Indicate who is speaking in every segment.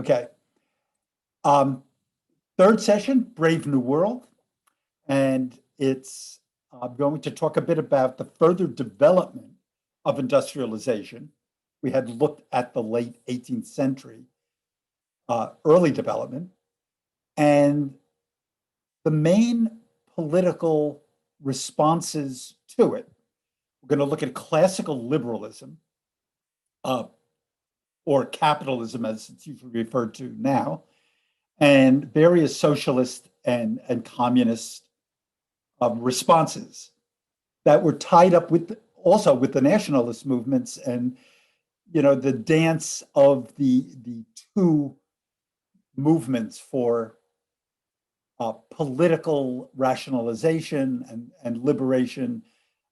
Speaker 1: Okay. Um, Third session, Brave New World. And it's going to talk a bit about the further development of industrialization. We had looked at the late 18th century, early development, and the main political responses to it. We're going to look at classical liberalism, or capitalism as it's usually referred to now, and various socialist and communist responses that were tied up with also with the nationalist movements and the dance of the two movements for political rationalization and liberation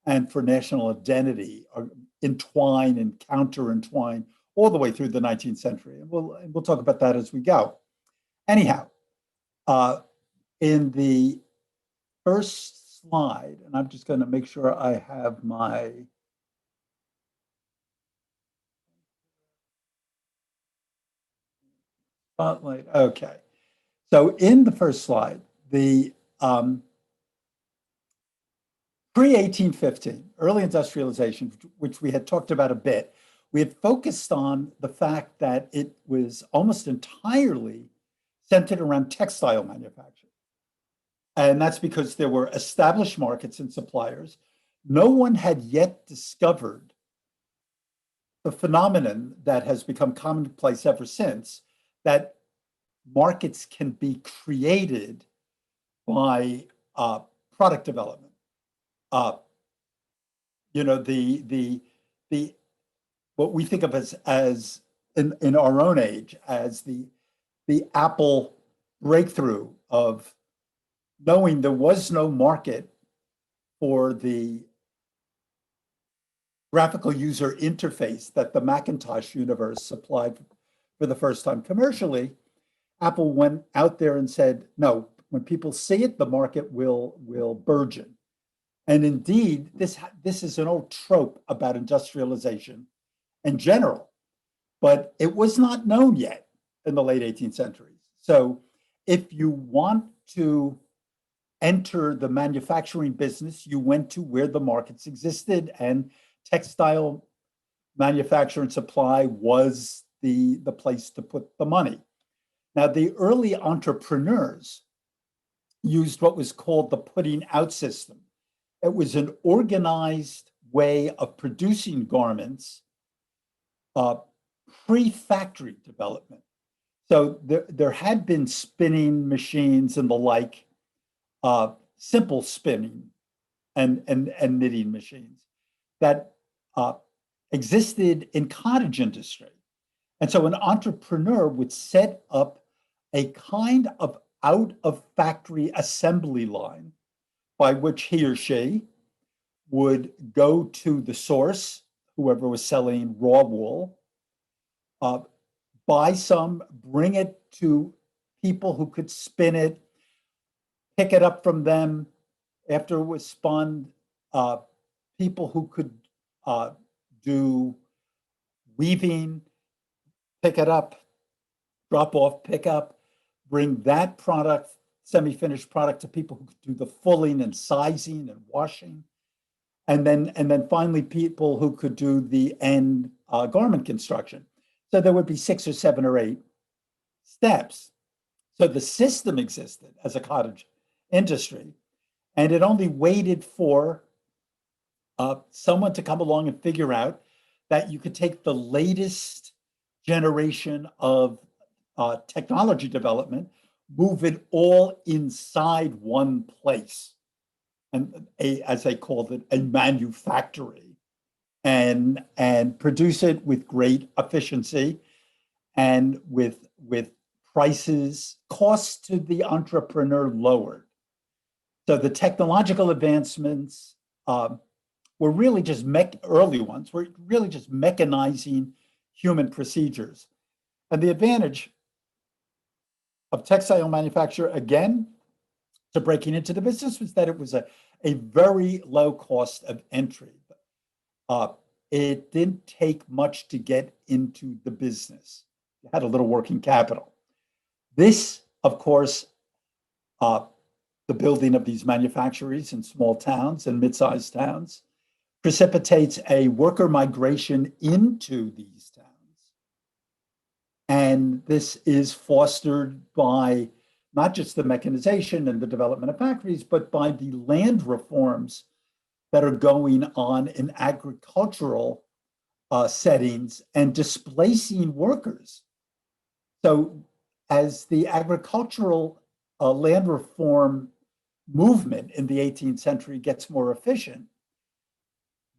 Speaker 1: and for national identity are entwined and counter-entwined all the way through the 19th century. And we'll talk about that as we go. Anyhow, in the first slide, and I'm just going to make sure I have my spotlight. Okay. So in the first slide, the pre-1815, early industrialization, which we had talked about a bit, we had focused on the fact that it was almost entirely centered around textile manufacture. And that's because there were established markets and suppliers. No one had yet discovered the phenomenon that has become commonplace ever since, that markets can be created by product development. The what we think of as in our own age as the Apple breakthrough of knowing there was no market for the graphical user interface that the Macintosh universe supplied for the first time commercially. Apple went out there and said, no, when people see it, the market will burgeon. And indeed, this is an old trope about industrialization in general, but it was not known yet in the late 18th century. So if you want to enter the manufacturing business, you went to where the markets existed, and textile manufacture and supply was the place to put the money. Now, the early entrepreneurs used what was called the putting out system. It was an organized way of producing garments pre-factory development. So there had been spinning machines and the like, simple spinning and knitting machines that existed in cottage industry. And so an entrepreneur would set up a kind of out of factory assembly line by which he or she would go to the source, whoever was selling raw wool, buy some, bring it to people who could spin it, pick it up from them after it was spun, people who could do weaving, pick it up, drop off, pick up, bring that product, semi-finished product, to people who could do the fulling and sizing and washing. And then finally people who could do the end garment construction. So there would be 6 or 7 or 8 steps. So the system existed as a cottage industry, and it only waited for someone to come along and figure out that you could take the latest generation of technology development, move it all inside one place, and as they called it, a manufactory, and produce it with great efficiency and with costs to the entrepreneur lowered. So the technological advancements were really just early ones were really just mechanizing human procedures. And the advantage of textile manufacture, again, to breaking into the business, was that it was a very low cost of entry. It didn't take much to get into the business. had a little working capital. This, of course, the building of these manufactories in small towns and mid-sized towns precipitates a worker migration into these towns. And this is fostered by not just the mechanization and the development of factories, but by the land reforms that are going on in agricultural settings and displacing workers. So as the agricultural land reform movement in the 18th century gets more efficient,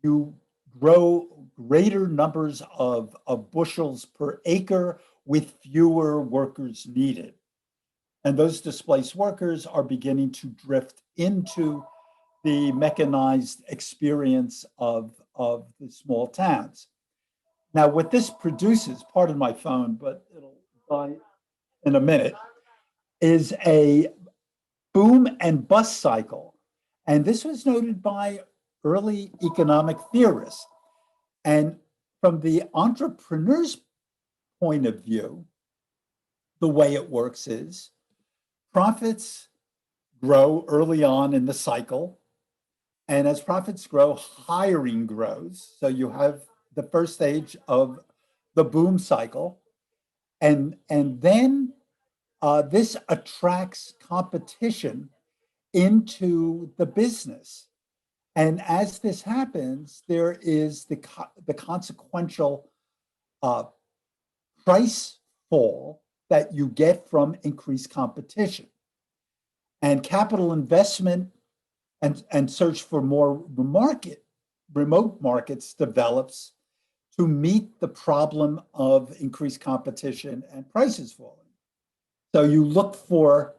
Speaker 1: you grow greater numbers of bushels per acre with fewer workers needed. And those displaced workers are beginning to drift into the mechanized experience of the small towns. Now, what this produces, pardon my phone, but it'll die in a minute, is a boom and bust cycle. And this was noted by early economic theorists. And from the entrepreneur's point of view, the way it works is profits grow early on in the cycle. And as profits grow, hiring grows. So you have the first stage of the boom cycle. And then this attracts competition into the business. And as this happens, there is the consequential price fall that you get from increased competition. And capital investment and search for more remote markets develops to meet the problem of increased competition and prices falling. So you look for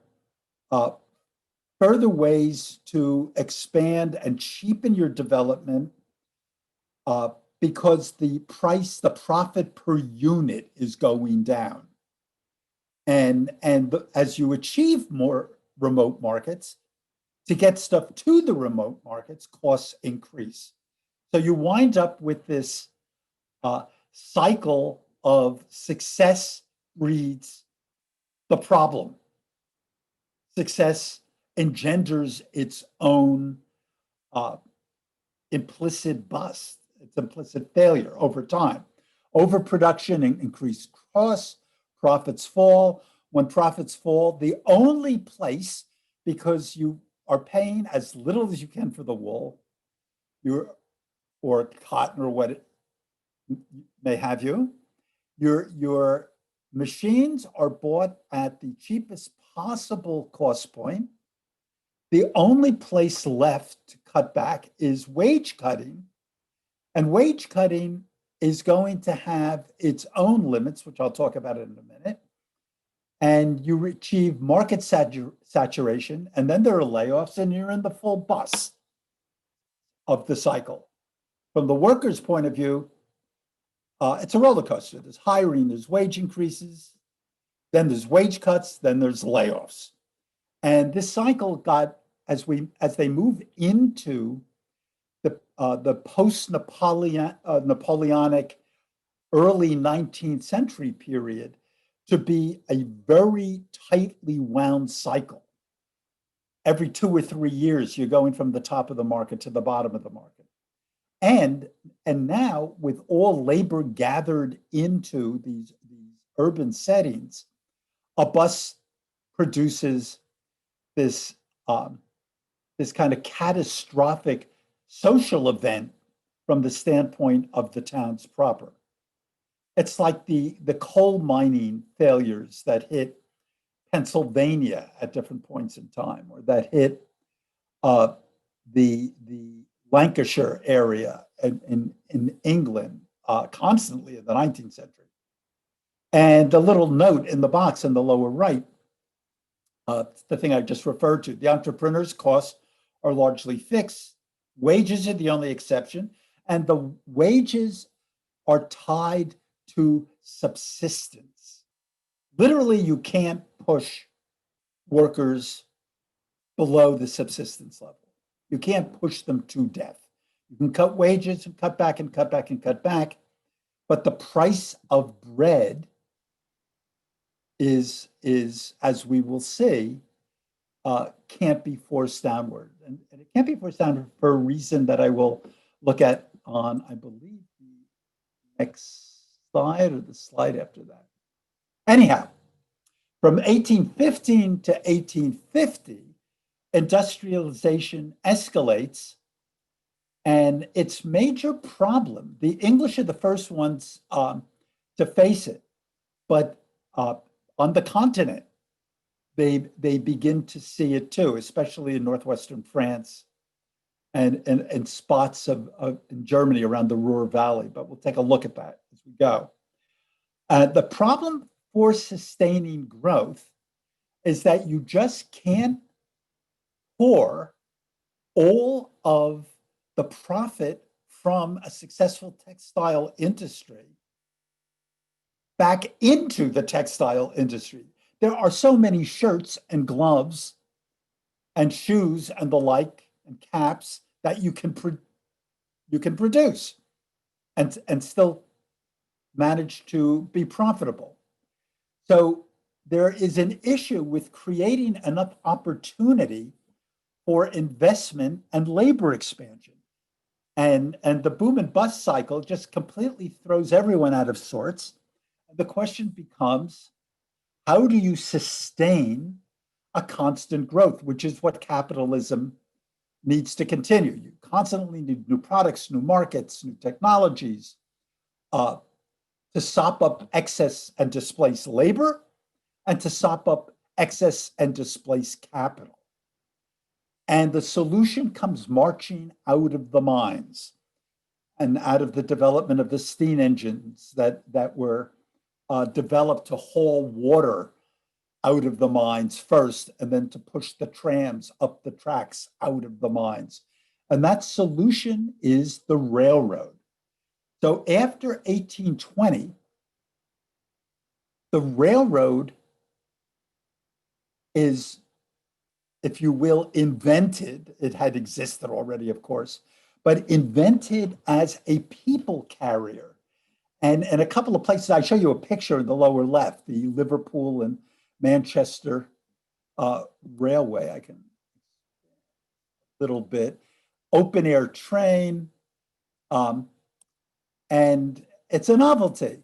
Speaker 1: further ways to expand and cheapen your development because the profit per unit is going down. And as you achieve more remote markets, to get stuff to the remote markets, costs increase. So you wind up with this cycle of success breeds the problem. Success engenders its own implicit bust, its implicit failure over time. Overproduction and increased costs, profits fall. When profits fall, the only place, because you are paying as little as you can for the wool, or cotton or what it may have you, your machines are bought at the cheapest possible cost point. The only place left to cut back is wage cutting. And wage cutting is going to have its own limits, which I'll talk about in a minute. And you achieve market saturation, and then there are layoffs, and you're in the full bust of the cycle. From the worker's point of view, it's a roller coaster. There's hiring, there's wage increases, then there's wage cuts, then there's layoffs. And this cycle got, as they move into the post-Napoleonic early 19th century period, to be a very tightly wound cycle. Every 2 or 3 years, you're going from the top of the market to the bottom of the market. And now, with all labor gathered into these urban settings, a bus produces this kind of catastrophic social event from the standpoint of the towns proper. It's like the coal mining failures that hit Pennsylvania at different points in time, or that hit the Lancashire area in England constantly in the 19th century. And a little note in the box in the lower right, the thing I just referred to, the entrepreneur's costs are largely fixed. Wages are the only exception, and the wages are tied to subsistence. Literally, you can't push workers below the subsistence level. You can't push them to death. You can cut wages and cut back and cut back and cut back, but the price of bread is as we will see, can't be forced downward. And it can't be forced downward for a reason that I will look at on, I believe, the next slide or the slide after that. Anyhow, from 1815 to 1850, industrialization escalates, and its major problem, the English are the first ones to face it, but on the continent, they begin to see it too, especially in northwestern France and spots of in Germany around the Ruhr Valley. But we'll take a look at that as we go. The problem for sustaining growth is that you just can't pour all of the profit from a successful textile industry back into the textile industry. There are so many shirts and gloves and shoes and the like and caps that you can produce and still manage to be profitable. So there is an issue with creating enough opportunity for investment and labor expansion. And the boom and bust cycle just completely throws everyone out of sorts. The question becomes, how do you sustain a constant growth, which is what capitalism needs to continue? You constantly need new products, new markets, new technologies to sop up excess and displace labor and to sop up excess and displace capital. And the solution comes marching out of the mines and out of the development of the steam engines that were developed to haul water out of the mines first, and then to push the trams up the tracks out of the mines. And that solution is the railroad. So after 1820, the railroad is, if you will, invented. It had existed already, of course, but invented as a people carrier. And in a couple of places, I show you a picture in the lower left, the Liverpool and Manchester Railway. I can a little bit open air train, and it's a novelty.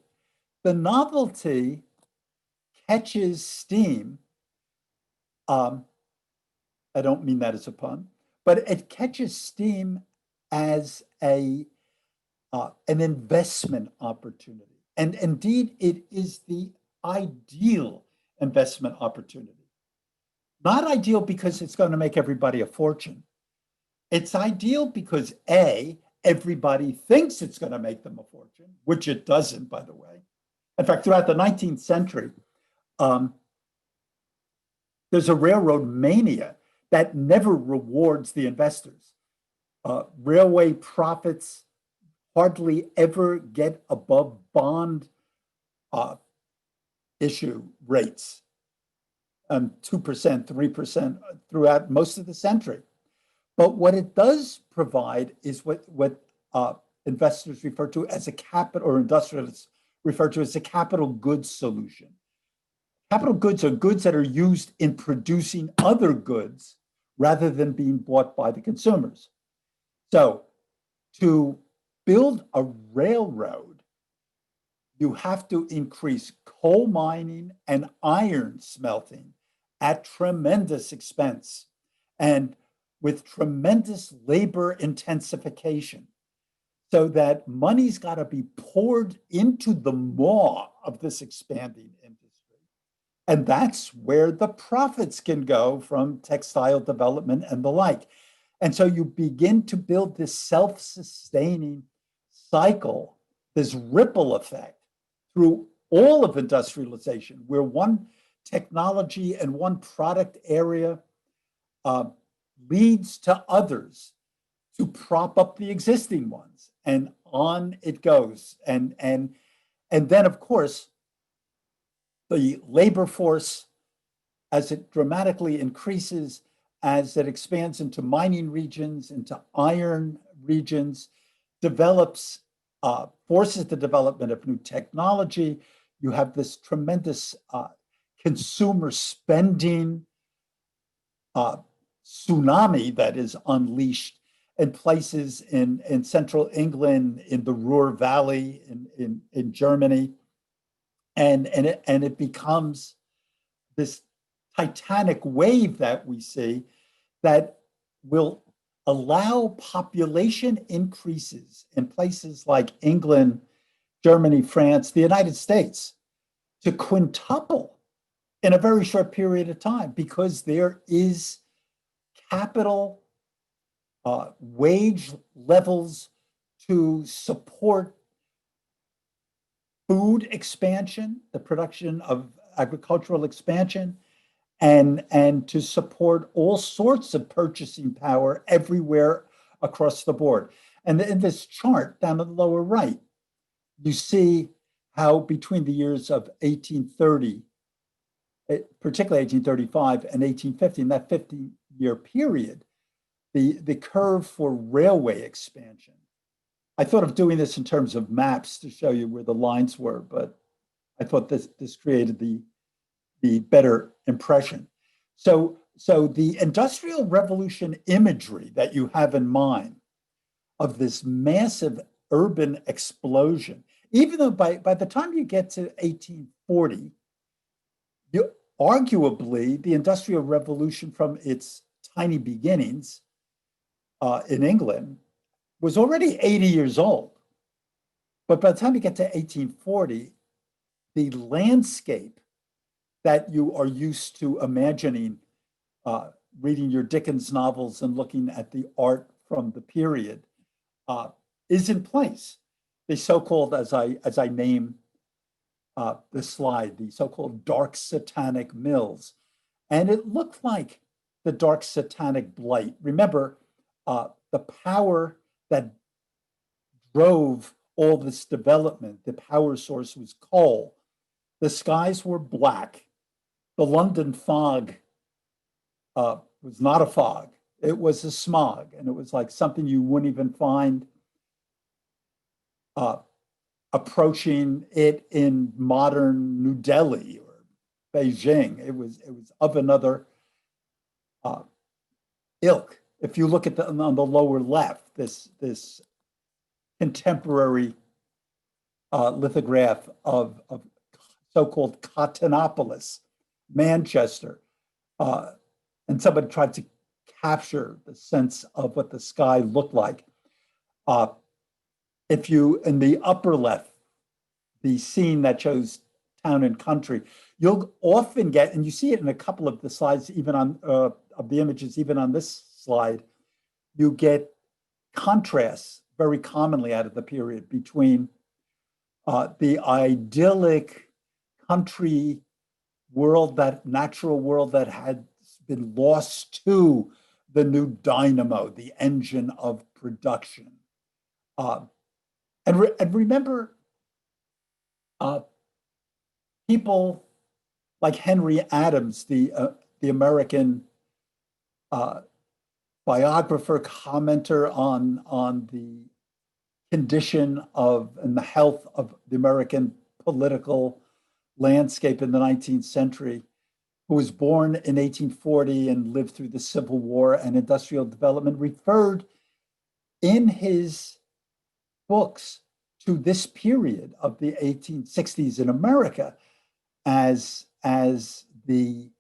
Speaker 1: The novelty catches steam. I don't mean that as a pun, but it catches steam as an investment opportunity. And indeed, it is the ideal investment opportunity. Not ideal because it's going to make everybody a fortune. It's ideal because A, everybody thinks it's going to make them a fortune, which it doesn't, by the way. In fact, throughout the 19th century, there's a railroad mania that never rewards the investors. Railway profits hardly ever get above bond issue rates, 2%, 3% throughout most of the century. But what it does provide is what investors refer to as a capital, or industrialists refer to as a capital goods solution. Capital goods are goods that are used in producing other goods rather than being bought by the consumers. So to build a railroad, you have to increase coal mining and iron smelting at tremendous expense and with tremendous labor intensification, so that money's got to be poured into the maw of this expanding industry. And that's where the profits can go from textile development and the like. And so you begin to build this self-sustaining cycle, this ripple effect through all of industrialization, where one technology and one product area leads to others to prop up the existing ones, and on it goes. And then, of course, the labor force, as it dramatically increases, as it expands into mining regions, into iron regions, develops, forces the development of new technology. You have this tremendous consumer spending tsunami that is unleashed in places in central England, in the Ruhr Valley, in Germany. And it becomes this titanic wave that we see that will allow population increases in places like England, Germany, France, the United States to quintuple in a very short period of time, because there is capital wage levels to support food expansion, the production of agricultural expansion, and to support all sorts of purchasing power everywhere across the board. And in this chart down in the lower right, you see how between the years of 1830, particularly 1835 and 1850, in that 50-year period, the curve for railway expansion. I thought of doing this in terms of maps to show you where the lines were, but I thought this created the better impression. So the Industrial Revolution imagery that you have in mind of this massive urban explosion, even though by the time you get to 1840, arguably the Industrial Revolution from its tiny beginnings in England was already 80 years old. But by the time you get to 1840, the landscape that you are used to imagining, reading your Dickens novels and looking at the art from the period, is in place. The so-called, as I name the slide, the so-called dark satanic mills. And it looked like the dark satanic blight. Remember, the power that drove all this development, the power source was coal. The skies were black. The London fog was not a fog. It was a smog, and it was like something you wouldn't even find approaching it in modern New Delhi or Beijing. It was of another ilk. If you look at on the lower left, this contemporary lithograph of so-called Cottonopolis, Manchester, and somebody tried to capture the sense of what the sky looked like. If you, in the upper left, the scene that shows town and country, you'll often get, and you see it in a couple of the slides, even on of the images, even on this slide, you get contrasts very commonly out of the period between the idyllic country world, that natural world that had been lost to the new dynamo, the engine of production. And remember, people like Henry Adams, the American biographer, commenter on the condition of and the health of the American political landscape in the 19th century, who was born in 1840 and lived through the Civil War and industrial development, referred in his books to this period of the 1860s in America as the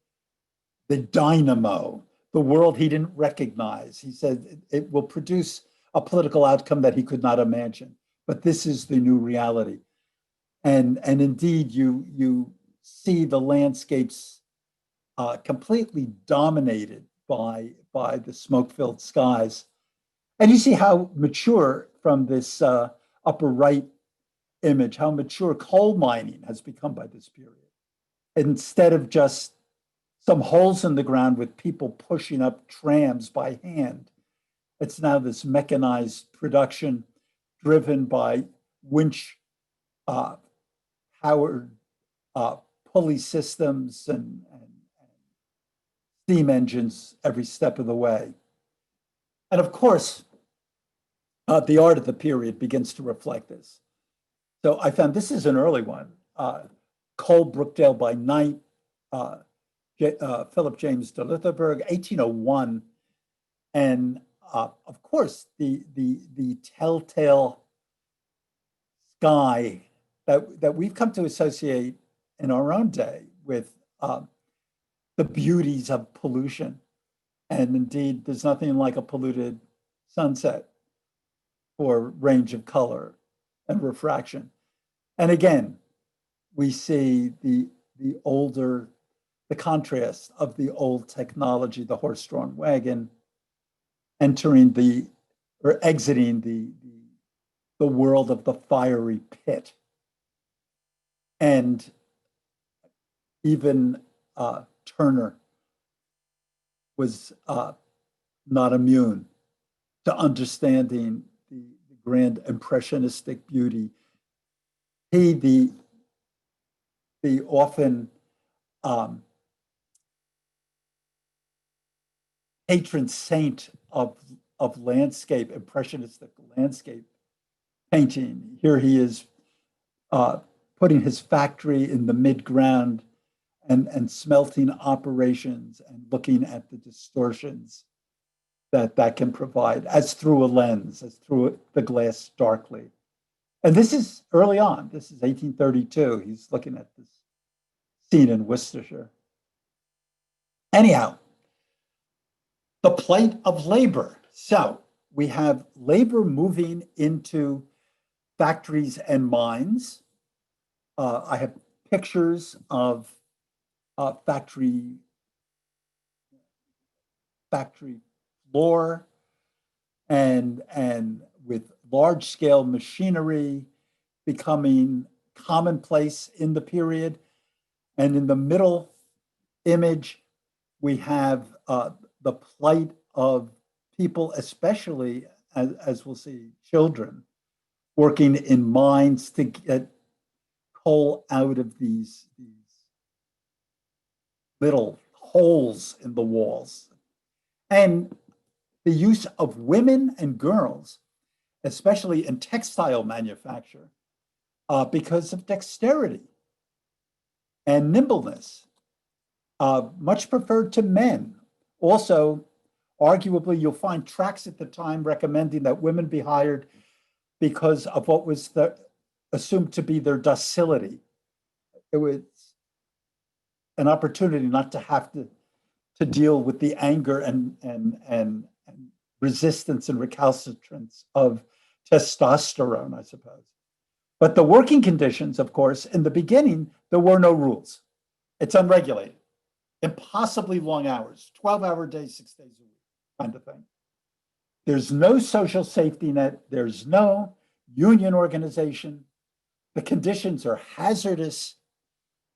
Speaker 1: dynamo, the world he didn't recognize. He said it will produce a political outcome that he could not imagine, but this is the new reality. And indeed, you see the landscapes completely dominated by the smoke-filled skies. And you see how mature, from this upper right image, how mature coal mining has become by this period. Instead of just some holes in the ground with people pushing up trams by hand, it's now this mechanized production driven by winch powered pulley systems and steam engines every step of the way. And of course, the art of the period begins to reflect this. So I found this is an early one. Cole Brookdale by Night, Philip James de Littleburg, 1801. And of course, the telltale sky that we've come to associate in our own day with the beauties of pollution. And indeed, there's nothing like a polluted sunset for range of color and refraction. And again, we see the contrast of the old technology, the horse-drawn wagon, exiting the world of the fiery pit. And even Turner was not immune to understanding the grand impressionistic beauty. He, the often patron saint of landscape, impressionistic landscape painting. Here he is putting his factory in the mid-ground and smelting operations and looking at the distortions that can provide as through a lens, as through the glass darkly. And this is early on. This is 1832. He's looking at this scene in Worcestershire. Anyhow, the plight of labor. So we have labor moving into factories and mines. I have pictures of factory floor and with large scale machinery becoming commonplace in the period. And in the middle image, we have the plight of people, especially as we'll see, children working in mines to get coal out of these little holes in the walls. And the use of women and girls, especially in textile manufacture, because of dexterity and nimbleness, much preferred to men. Also, arguably, you'll find tracts at the time recommending that women be hired because of what was assumed to be their docility. It was an opportunity not to have to deal with the anger and resistance and recalcitrance of testosterone, I suppose. But the working conditions, of course, in the beginning, there were no rules. It's unregulated, impossibly long hours, 12-hour days, 6 days a week, kind of thing. There's no social safety net. There's no union organization. The conditions are hazardous.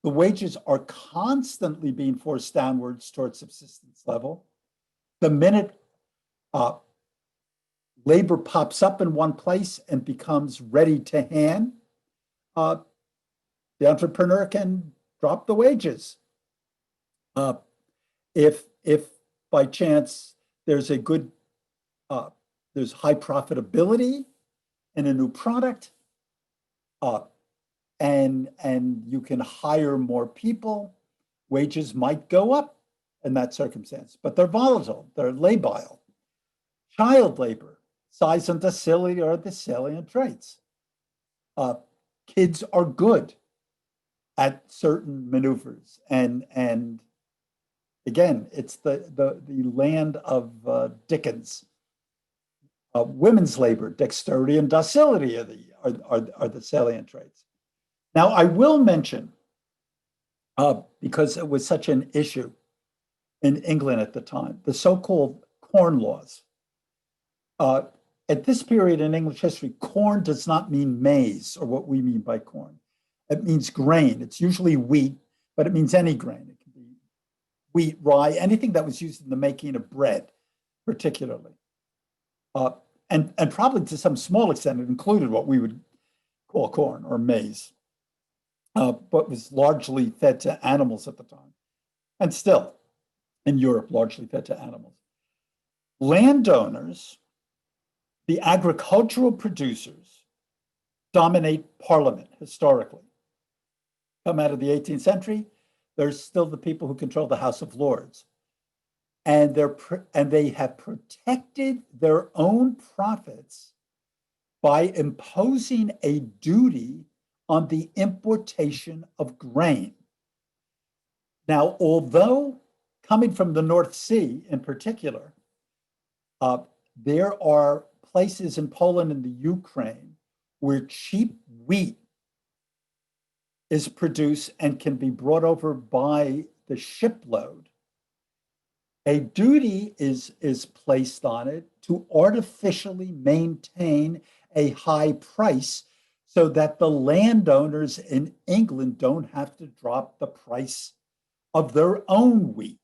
Speaker 1: The wages are constantly being forced downwards towards subsistence level. The minute labor pops up in one place and becomes ready to hand, the entrepreneur can drop the wages. If by chance there's there's high profitability in a new product, and you can hire more people, wages might go up in that circumstance, but they're volatile, they're labile. Child labor, size and docility are the salient traits. Kids are good at certain maneuvers, and again, it's the land of Dickens. Women's labor, dexterity and docility are the salient traits. Now, I will mention, because it was such an issue in England at the time, the so-called Corn Laws. At this period in English history, corn does not mean maize or what we mean by corn. It means grain. It's usually wheat, but it means any grain. It can be wheat, rye, anything that was used in the making of bread, particularly. And probably to some small extent, it included what we would call corn or maize, but was largely fed to animals at the time, and still in Europe, largely fed to animals. Landowners, the agricultural producers, dominate Parliament historically. Come out of the 18th century, There's still the people who control the House of Lords. And they have protected their own profits by imposing a duty on the importation of grain. Now, although coming from the North Sea in particular, there are places in Poland and the Ukraine where cheap wheat is produced and can be brought over by the shipload. A duty is placed on it to artificially maintain a high price so that the landowners in England don't have to drop the price of their own wheat.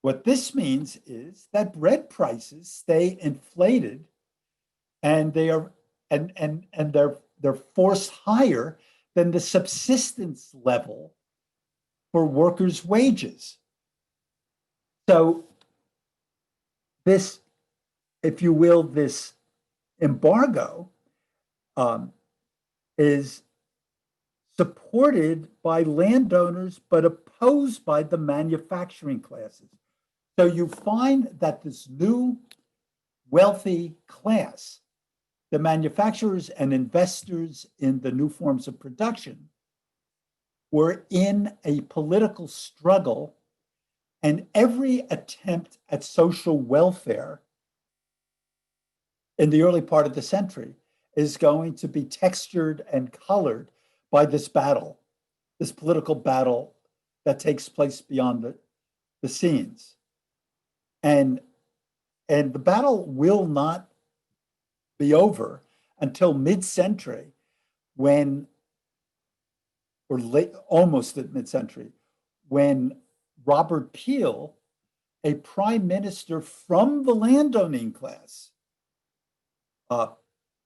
Speaker 1: What this means is that bread prices stay inflated, and they're forced higher than the subsistence level for workers' wages. So this, if you will, this embargo is supported by landowners but opposed by the manufacturing classes. So you find that this new wealthy class, the manufacturers and investors in the new forms of production, were in a political struggle, and every attempt at social welfare in the early part of the century is going to be textured and colored by this battle, this political battle that takes place beyond the scenes. And the battle will not be over until mid-century, when, or late, almost at mid-century, when Robert Peel, a prime minister from the landowning class,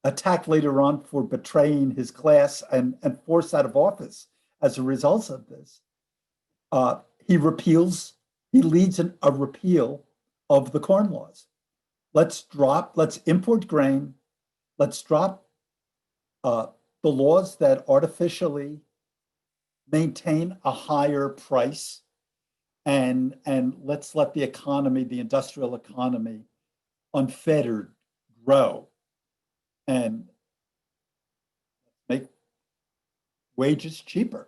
Speaker 1: attacked later on for betraying his class and forced out of office as a result of this. He leads a repeal of the Corn Laws. Let's import grain, let's drop the laws that artificially maintain a higher price, and let's let the economy, the industrial economy, unfettered grow and make wages cheaper.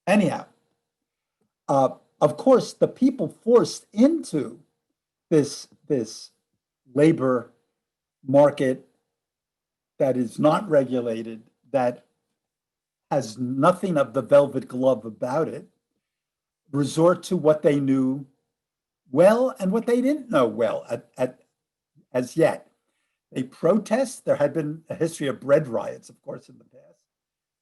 Speaker 1: Anyhow, of course, the people forced into this labor market that is not regulated, that has nothing of the velvet glove about it, resort to what they knew well and what they didn't know well as yet. They protest. There had been a history of bread riots, of course, in the past.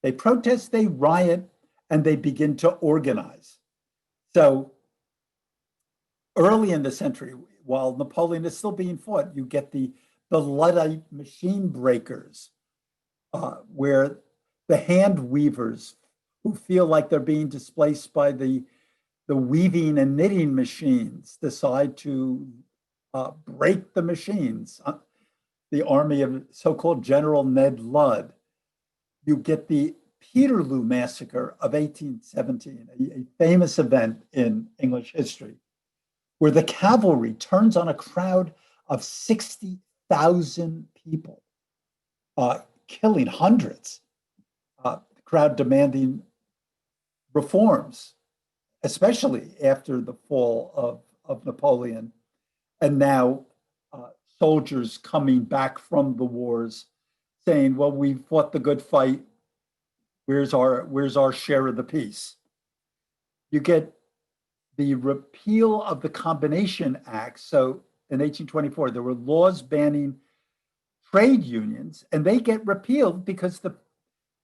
Speaker 1: They protest, they riot, and they begin to organize. So early in the century, while Napoleon is still being fought, you get the Luddite machine breakers, where the hand weavers who feel like they're being displaced by the weaving and knitting machines decide to break the machines. The army of so-called General Ned Ludd. You get the Peterloo Massacre of 1817, a famous event in English history, where the cavalry turns on a crowd of 60,000 people, killing hundreds. The crowd demanding reforms, especially after the fall of Napoleon, and now soldiers coming back from the wars saying, well, we fought the good fight. Where's our share of the peace? You get the repeal of the Combination Act. So in 1824, there were laws banning trade unions, and they get repealed because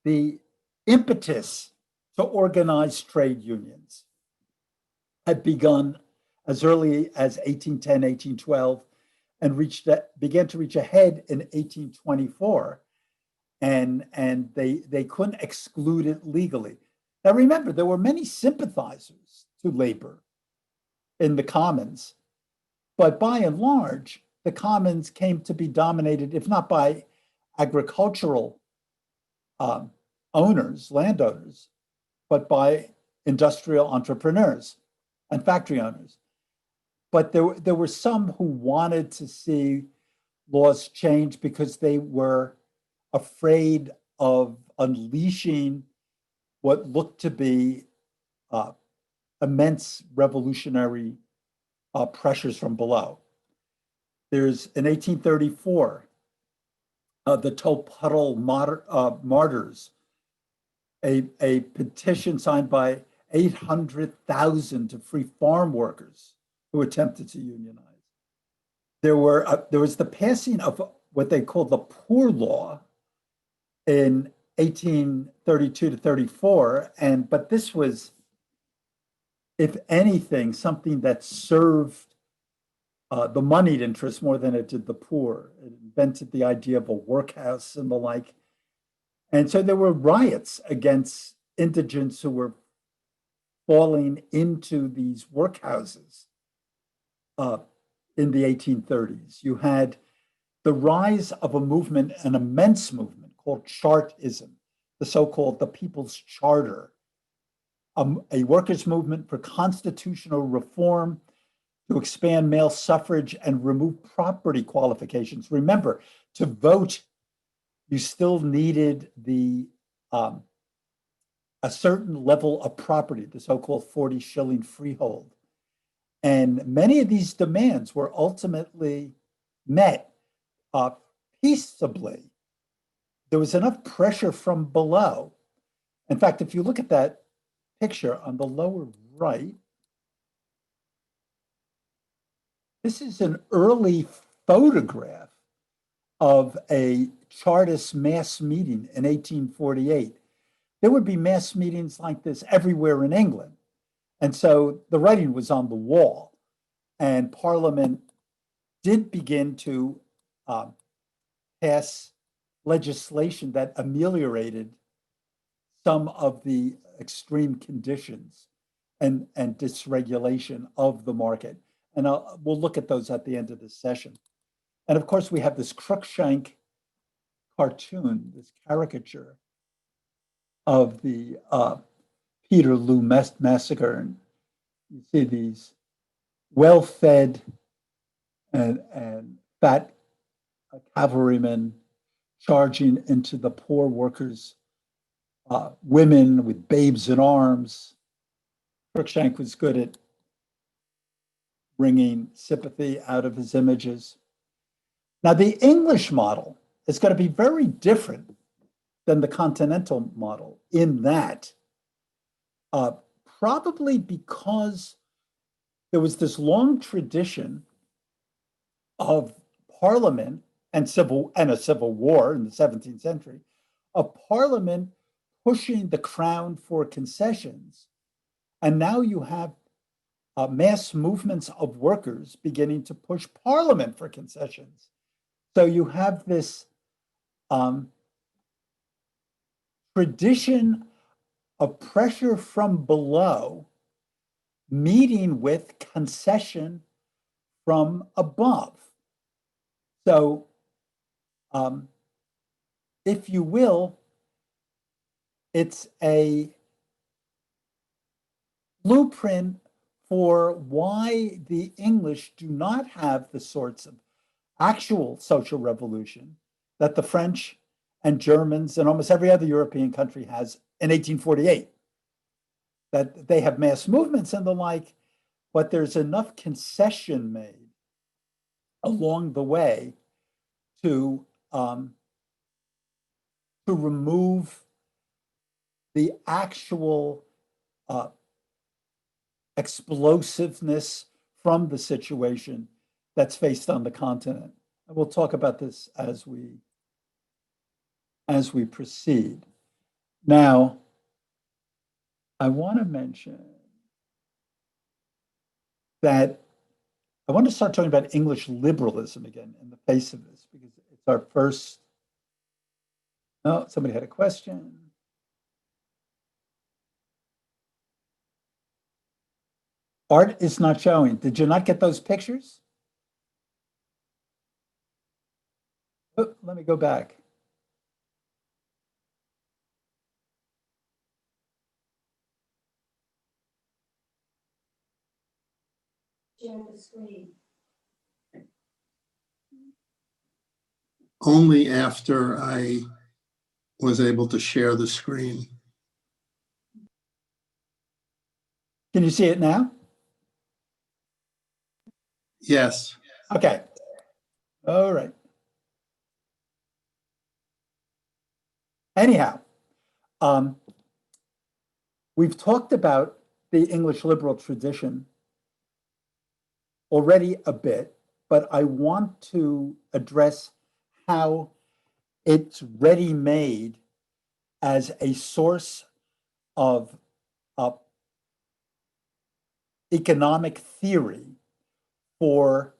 Speaker 1: the impetus to organize trade unions had begun as early as 1810, 1812, and began to reach a head in 1824, and they couldn't exclude it legally. Now remember, there were many sympathizers to labor in the Commons, but by and large, the Commons came to be dominated, if not by agricultural landowners, but by industrial entrepreneurs and factory owners. But there were some who wanted to see laws change because they were afraid of unleashing what looked to be immense revolutionary pressures from below. There's in 1834, the Tolpuddle Martyrs, a petition signed by 800,000 to free farm workers who attempted to unionize. There was the passing of what they called the Poor Law in 1832 to 34, but this was, if anything, something that served the moneyed interests more than it did the poor. It invented the idea of a workhouse and the like. And so there were riots against indigents who were falling into these workhouses in the 1830s. You had the rise of a movement, an immense movement called Chartism, the so-called the People's Charter, a workers' movement for constitutional reform to expand male suffrage and remove property qualifications. Remember, to vote, you still needed a certain level of property, the so-called 40-shilling freehold. And many of these demands were ultimately met peaceably. There was enough pressure from below. In fact, if you look at that picture on the lower right, this is an early photograph of a Chartist mass meeting in 1848. There would be mass meetings like this everywhere in England. And so the writing was on the wall, and Parliament did begin to pass legislation that ameliorated some of the extreme conditions and dysregulation of the market. And we'll look at those at the end of this session. And of course, we have this Crookshank cartoon, this caricature of the Peterloo Massacre. And you see these well-fed and fat cavalrymen charging into the poor workers, women with babes in arms. Crookshank was good at wringing sympathy out of his images. Now, the English model is going to be very different than the continental model in that, probably because there was this long tradition of Parliament and a civil war in the 17th century, of Parliament pushing the crown for concessions. And now you have mass movements of workers beginning to push Parliament for concessions. So you have this tradition of pressure from below meeting with concession from above. So, if you will, it's a blueprint for why the English do not have the sorts of actual social revolution that the French and Germans and almost every other European country has in 1848. That they have mass movements and the like, but there's enough concession made along the way to remove the actual explosiveness from the situation that's faced on the continent. And we'll talk about this as we proceed. Now, I want to mention that I want to start talking about English liberalism again in the face of this, because it's our first. Oh, somebody had a question. Art is not showing. Did you not get those pictures? Oh, let me go back.
Speaker 2: share the screen?
Speaker 3: Only after I was able to share the screen.
Speaker 1: Can you see it now?
Speaker 3: Yes.
Speaker 1: Okay. All right. Anyhow, we've talked about the English liberal tradition already a bit, but I want to address how it's ready-made as a source of economic theory for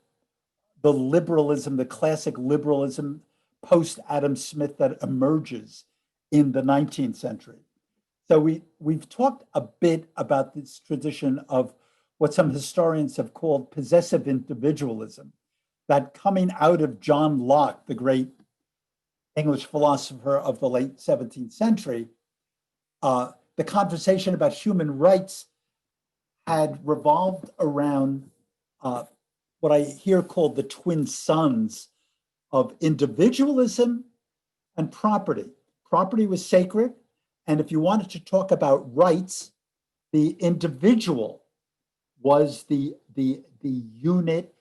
Speaker 1: the liberalism, the classic liberalism post-Adam Smith that emerges in the 19th century. So we've talked a bit about this tradition of what some historians have called possessive individualism, that coming out of John Locke, the great English philosopher of the late 17th century, the conversation about human rights had revolved around what I hear called the twin sons of individualism and property. Property was sacred, and if you wanted to talk about rights, the individual was the unit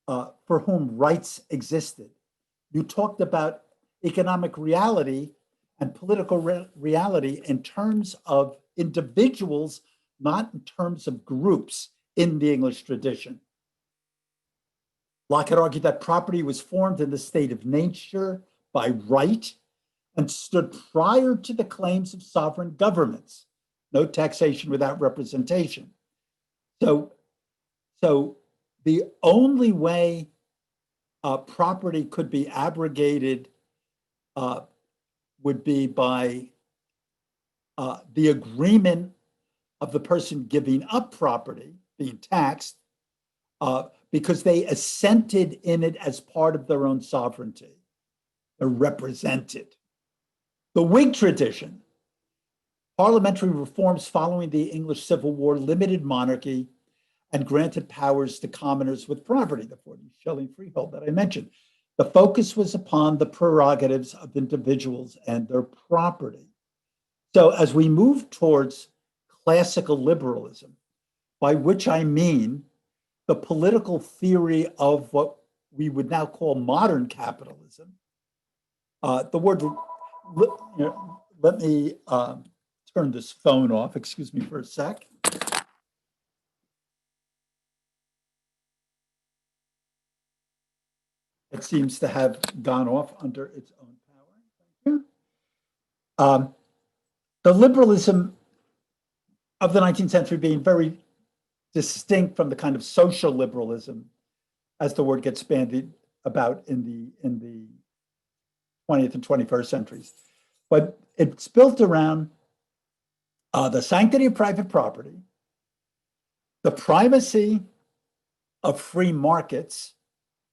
Speaker 1: for whom rights existed. You talked about economic reality and political reality in terms of individuals, not in terms of groups in the English tradition. Locke had argued that property was formed in the state of nature by right and stood prior to the claims of sovereign governments. No taxation without representation. So the only way property could be abrogated would be by the agreement of the person giving up property being taxed because they assented in it as part of their own sovereignty. They're represented. The Whig tradition, parliamentary reforms following the English Civil War limited monarchy and granted powers to commoners with property, the 40 shilling freehold that I mentioned. The focus was upon the prerogatives of individuals and their property. So as we move towards classical liberalism, by which I mean the political theory of what we would now call modern capitalism, the word, let me turn this phone off, excuse me for a sec. It seems to have gone off under its own power. Thank you. The liberalism of the 19th century being very distinct from the kind of social liberalism, as the word gets bandied about in the 20th and 21st centuries. But it's built around the sanctity of private property, the primacy of free markets.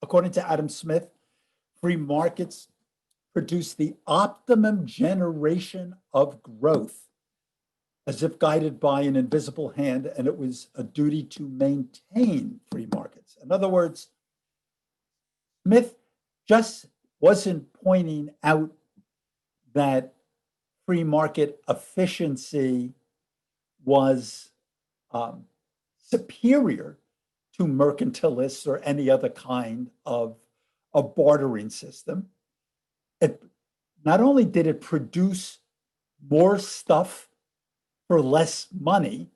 Speaker 1: According to Adam Smith, free markets produce the optimum generation of growth, as if guided by an invisible hand, and it was a duty to maintain free markets. In other words, Smith just wasn't pointing out that free market efficiency was superior to mercantilists or any other kind of bartering system. It not only did it produce more stuff for less money,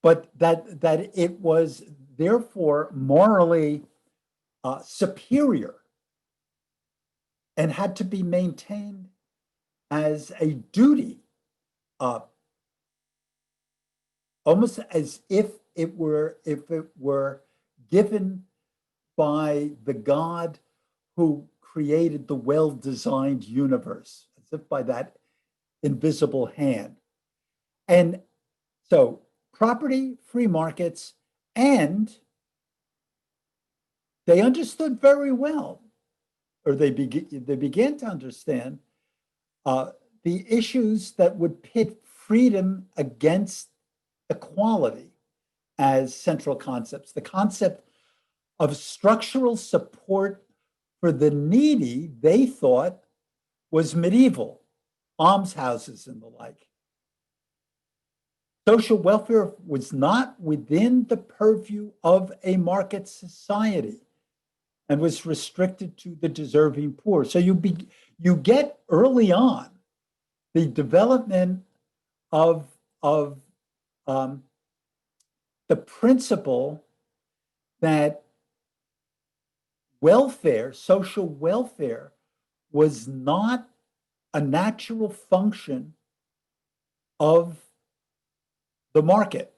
Speaker 1: but that it was therefore morally superior and had to be maintained as a duty, almost as if it were given by the God who created the well-designed universe, as if by that invisible hand. And so property, free markets, and they understood very well, or they began to understand the issues that would pit freedom against equality. as central concepts. The concept of structural support for the needy, they thought, was medieval, almshouses and the like. Social welfare was not within the purview of a market society and was restricted to the deserving poor. So you get early on the development of the principle that welfare, social welfare, was not a natural function of the market,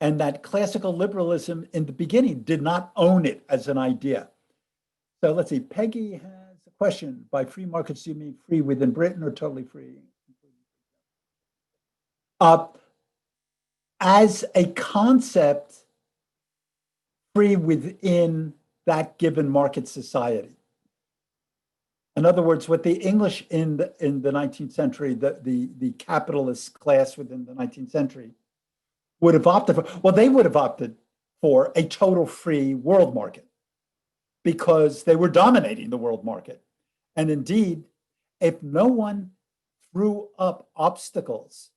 Speaker 1: and that classical liberalism in the beginning did not own it as an idea. So let's see, Peggy has a question. By free markets, do you mean free within Britain or totally free? As a concept, free within that given market society. In other words, what the English in the 19th century, the capitalist class within the 19th century would have opted for, well, they would have opted for a total free world market because they were dominating the world market. And indeed, if no one threw up obstacles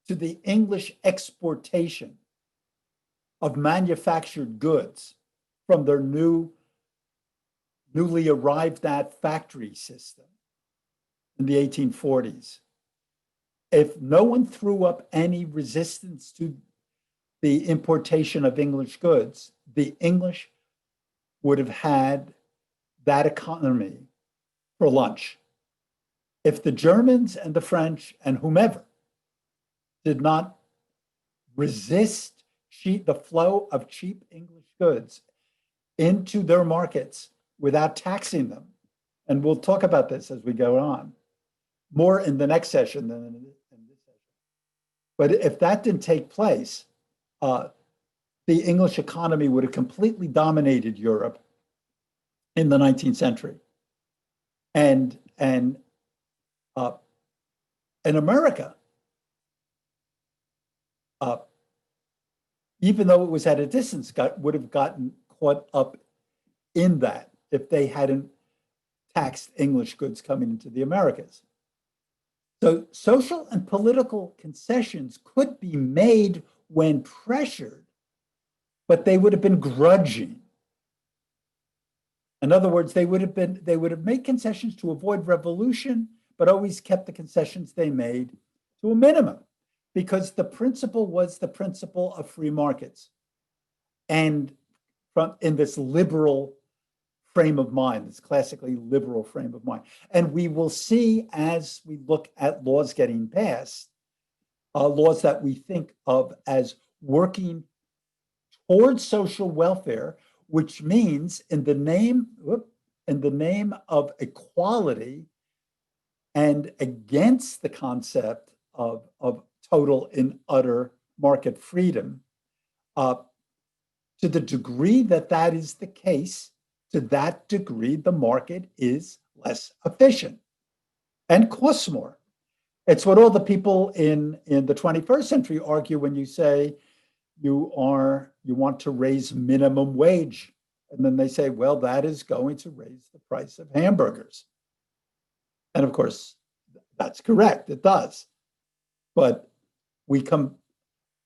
Speaker 1: to the English exportation of manufactured goods from their newly arrived at factory system in the 1840s, if no one threw up any resistance to the importation of English goods, the English would have had that economy for lunch. If the Germans and the French and whomever did not resist the flow of cheap English goods into their markets without taxing them, and we'll talk about this as we go on, more in the next session than in this session. But if that didn't take place, the English economy would have completely dominated Europe in the 19th century. And in America, even though it was at a distance, would have gotten caught up in that if they hadn't taxed English goods coming into the Americas. So social and political concessions could be made when pressured, but they would have been grudging. In other words, they would have made concessions to avoid revolution, but always kept the concessions they made to a minimum, because the principle was the principle of free markets. And in this liberal frame of mind, this classically liberal frame of mind. And we will see as we look at laws getting passed, laws that we think of as working towards social welfare, which means in the name of equality and against the concept of total and utter market freedom, to the degree that that is the case, to that degree, the market is less efficient and costs more. It's what all the people in the 21st century argue when you say you want to raise minimum wage. And then they say, well, that is going to raise the price of hamburgers. And of course, that's correct, it does. But we come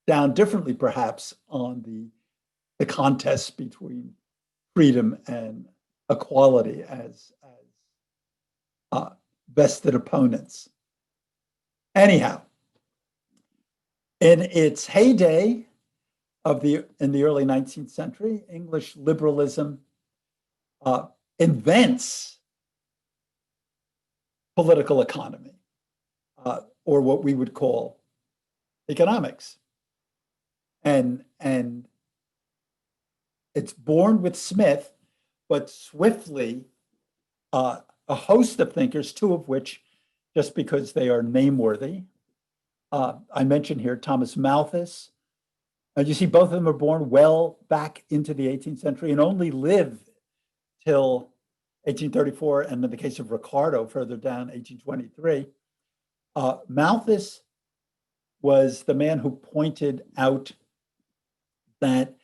Speaker 1: down differently, perhaps, on the contest between freedom and equality as vested opponents. Anyhow, in its heyday in the early 19th century, English liberalism invents political economy, or what we would call economics. And it's born with Smith, but swiftly a host of thinkers, two of which, just because they are nameworthy, I mentioned here Thomas Malthus. You see, both of them are born well back into the 18th century and only live till 1834, and in the case of Ricardo, further down, 1823. Malthus was the man who pointed out that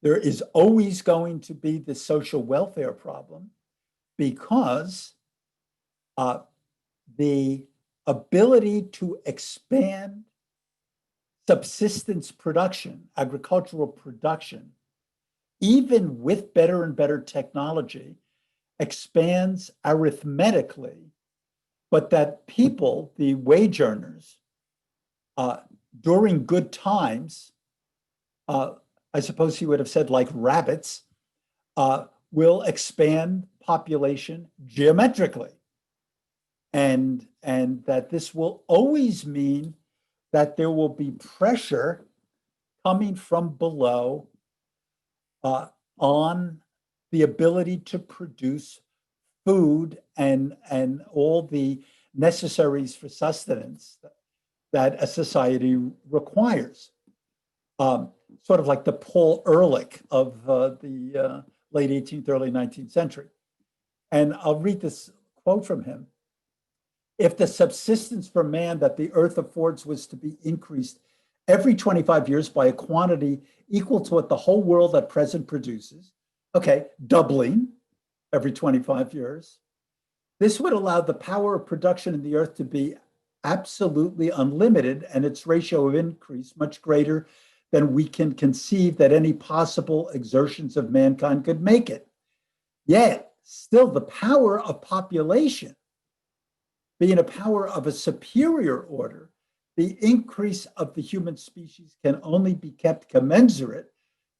Speaker 1: there is always going to be the social welfare problem because the ability to expand subsistence production, agricultural production, even with better and better technology, expands arithmetically, but that people, the wage earners, during good times, I suppose he would have said like rabbits, will expand population geometrically. And that this will always mean that there will be pressure coming from below on the ability to produce food and all the necessaries for sustenance that a society requires. Sort of like the Paul Ehrlich of the late 18th, early 19th century. And I'll read this quote from him. If the subsistence for man that the earth affords was to be increased every 25 years by a quantity equal to what the whole world at present produces, okay, doubling every 25 years, this would allow the power of production in the earth to be absolutely unlimited and its ratio of increase much greater than we can conceive that any possible exertions of mankind could make it. Yet, still the power of population, being a power of a superior order, the increase of the human species can only be kept commensurate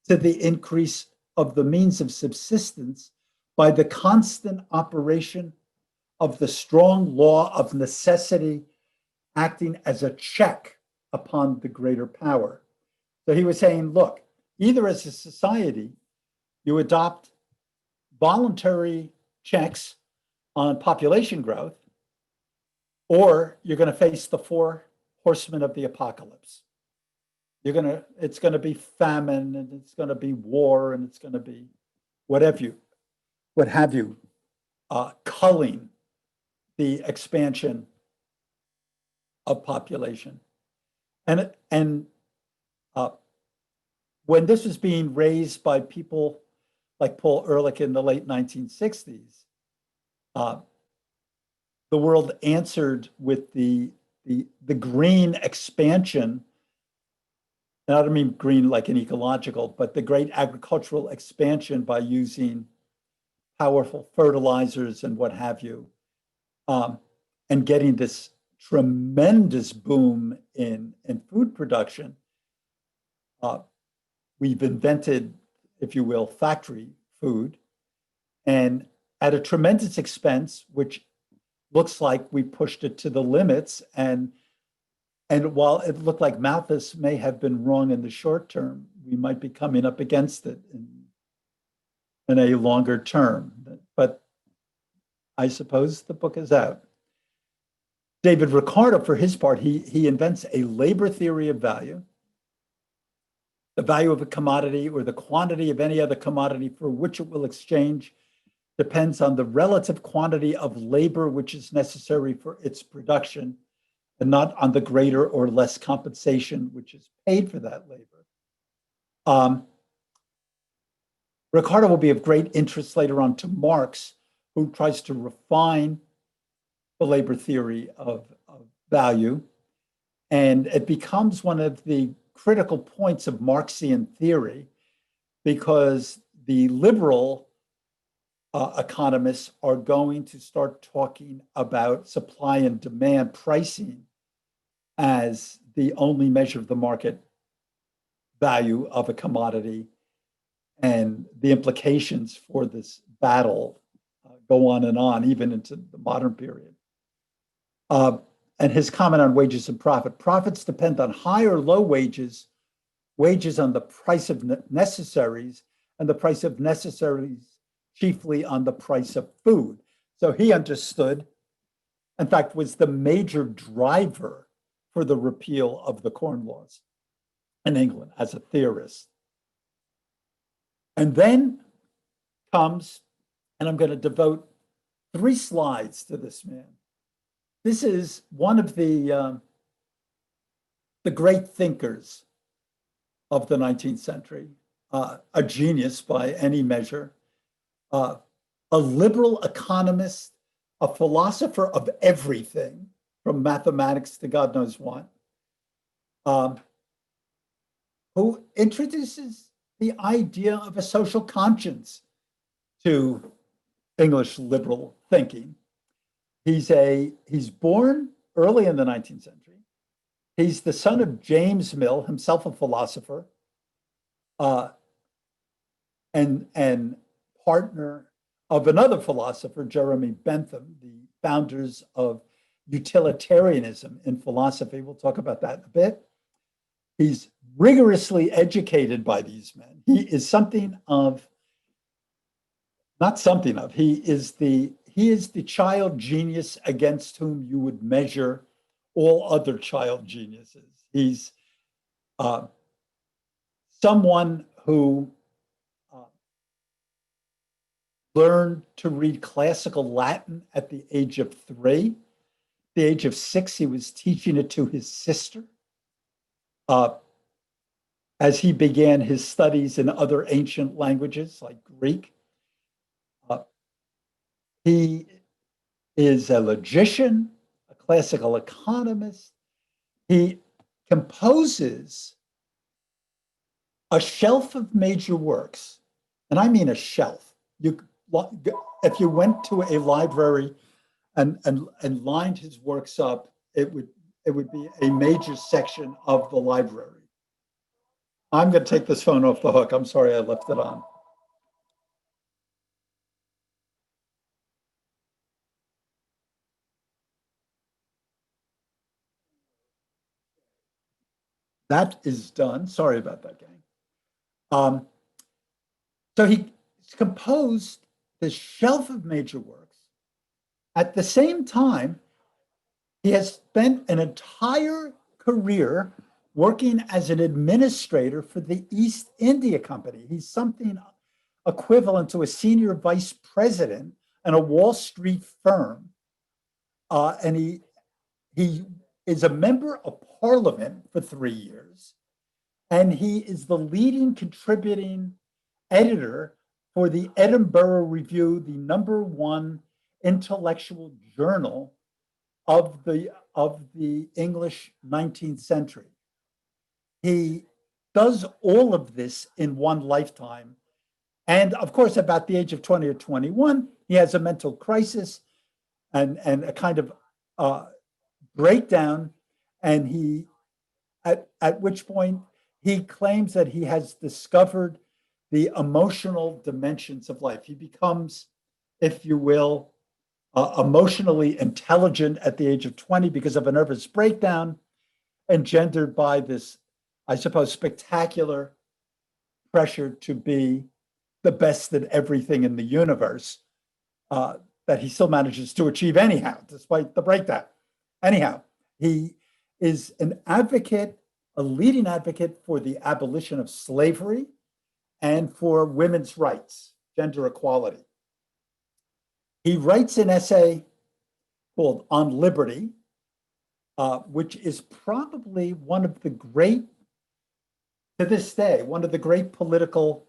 Speaker 1: to the increase of the means of subsistence by the constant operation of the strong law of necessity acting as a check upon the greater power. So he was saying, look, either as a society, you adopt voluntary checks on population growth, or you're going to face the four horsemen of the apocalypse. It's going to be famine, and it's going to be war, and it's going to be what have you, culling the expansion of population. And when this was being raised by people like Paul Ehrlich in the late 1960s, the world answered with the green expansion. And I don't mean green like an ecological, but the great agricultural expansion by using powerful fertilizers and what have you, and getting this tremendous boom in food production. We've invented, if you will, factory food, and at a tremendous expense, which looks like we pushed it to the limits. And while it looked like Malthus may have been wrong in the short term, we might be coming up against it in a longer term. But I suppose the book is out. David Ricardo, for his part, he invents a labor theory of value. The value of a commodity or the quantity of any other commodity for which it will exchange depends on the relative quantity of labor which is necessary for its production, and not on the greater or less compensation which is paid for that labor. Ricardo will be of great interest later on to Marx, who tries to refine the labor theory of value. And it becomes one of the critical points of Marxian theory, because the liberal economists are going to start talking about supply and demand pricing as the only measure of the market value of a commodity, and the implications for this battle go on, even into the modern period. And his comment on wages and profit. Profits depend on high or low wages, wages on the price of necessaries, and the price of necessaries chiefly on the price of food. So he understood, in fact, was the major driver for the repeal of the Corn Laws in England as a theorist. And then comes, and I'm going to devote 3 slides to this man. This is one of the great thinkers of the 19th century, a genius by any measure, a liberal economist, a philosopher of everything, from mathematics to God knows what, who introduces the idea of a social conscience to English liberal thinking. He's born early in the 19th century. He's the son of James Mill, himself a philosopher, and partner of another philosopher, Jeremy Bentham, the founders of Utilitarianism in philosophy. We'll talk about that in a bit. He's rigorously educated by these men. He is he is the child genius against whom you would measure all other child geniuses. He's someone who learned to read classical Latin at the age of 3. At the age of 6, he was teaching it to his sister as he began his studies in other ancient languages like Greek. He is a logician, a classical economist. He composes a shelf of major works, and I mean a shelf. If you went to a library and lined his works up, it would be a major section of the library. I'm going to take this phone off the hook. I'm sorry I left it on. That is done. Sorry about that, gang. So he composed this shelf of major works. At the same time, he has spent an entire career working as an administrator for the East India Company. He's something equivalent to a senior vice president in a Wall Street firm. And he is a member of Parliament for 3 years. And he is the leading contributing editor for the Edinburgh Review, the #1 intellectual journal of the English 19th century. He does all of this in one lifetime. And of course, about the age of 20 or 21, he has a mental crisis and a kind of breakdown. And he, at which point, he claims that he has discovered the emotional dimensions of life. He becomes, if you will, emotionally intelligent at the age of 20 because of a nervous breakdown engendered by this, I suppose, spectacular pressure to be the best at everything in the universe that he still manages to achieve anyhow, despite the breakdown. Anyhow, he is an advocate, a leading advocate for the abolition of slavery and for women's rights, gender equality. He writes an essay called On Liberty, which is probably one of the great, to this day, one of the great political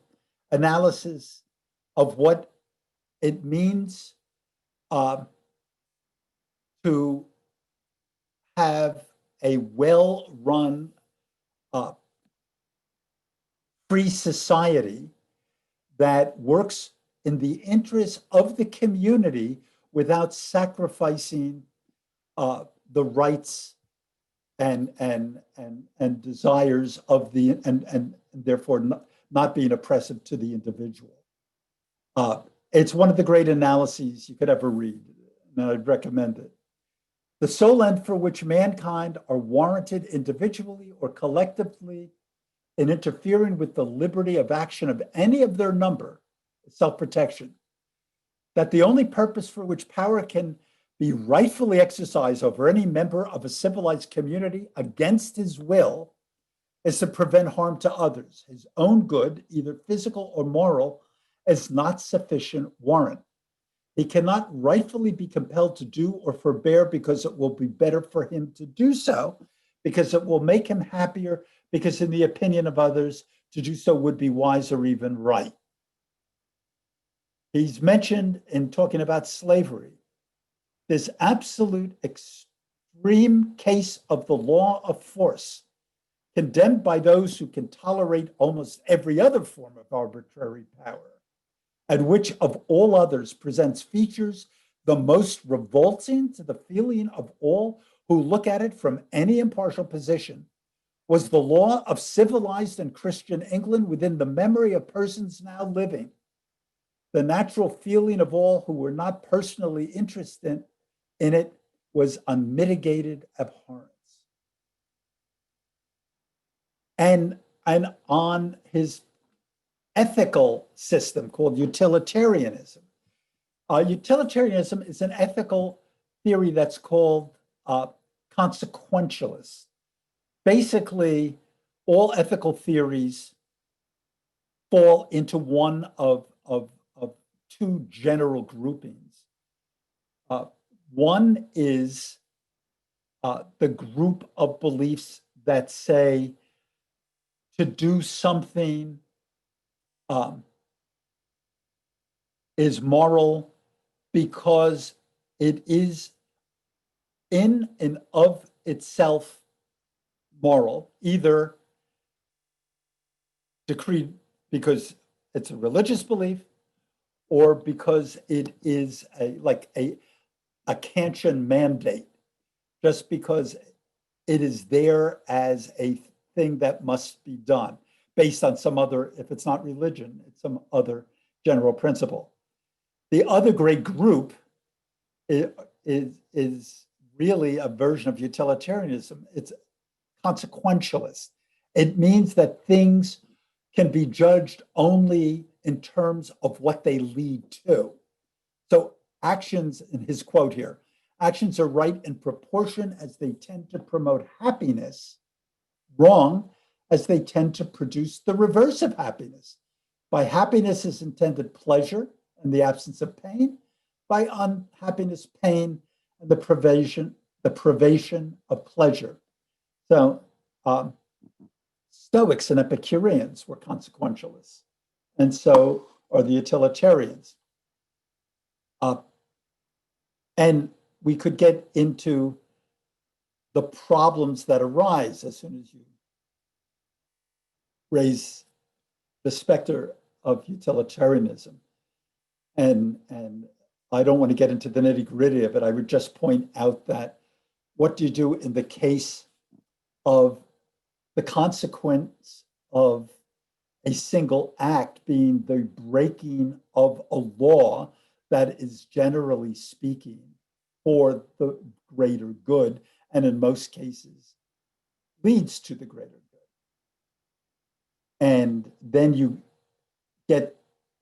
Speaker 1: analysis of what it means to have a well-run free society that works in the interest of the community without sacrificing the rights and desires of the and therefore not being oppressive to the individual. It's one of the great analyses you could ever read, and I'd recommend it. The sole end for which mankind are warranted individually or collectively in interfering with the liberty of action of any of their number is self-protection. That the only purpose for which power can be rightfully exercised over any member of a civilized community against his will is to prevent harm to others. His own good, either physical or moral, is not sufficient warrant. He cannot rightfully be compelled to do or forbear because it will be better for him to do so, because it will make him happier, because in the opinion of others, to do so would be wise or even right. He's mentioned in talking about slavery, this absolute extreme case of the law of force, condemned by those who can tolerate almost every other form of arbitrary power, and which of all others presents features the most revolting to the feeling of all who look at it from any impartial position, was the law of civilized and Christian England within the memory of persons now living, the natural feeling of all who were not personally interested in it was unmitigated abhorrence. And on his ethical system called utilitarianism. Utilitarianism is an ethical theory that's called consequentialist. Basically, all ethical theories fall into one of two general groupings. One is the group of beliefs that say to do something is moral because it is in and of itself moral, either decreed because it's a religious belief or because it is a Kantian mandate, just because it is there as a thing that must be done based on some other, if it's not religion, it's some other general principle. The other great group is really a version of utilitarianism. It's consequentialist. It means that things can be judged only in terms of what they lead to. So actions, in his quote here, actions are right in proportion as they tend to promote happiness, wrong as they tend to produce the reverse of happiness. By happiness is intended pleasure and the absence of pain. By unhappiness, pain and the privation of pleasure. So Stoics and Epicureans were consequentialists, and so are the utilitarians. And we could get into the problems that arise as soon as you raise the specter of utilitarianism. And I don't want to get into the nitty-gritty of it. I would just point out that what do you do in the case of the consequence of a single act being the breaking of a law that is, generally speaking, for the greater good, and in most cases leads to the greater good. And then you get,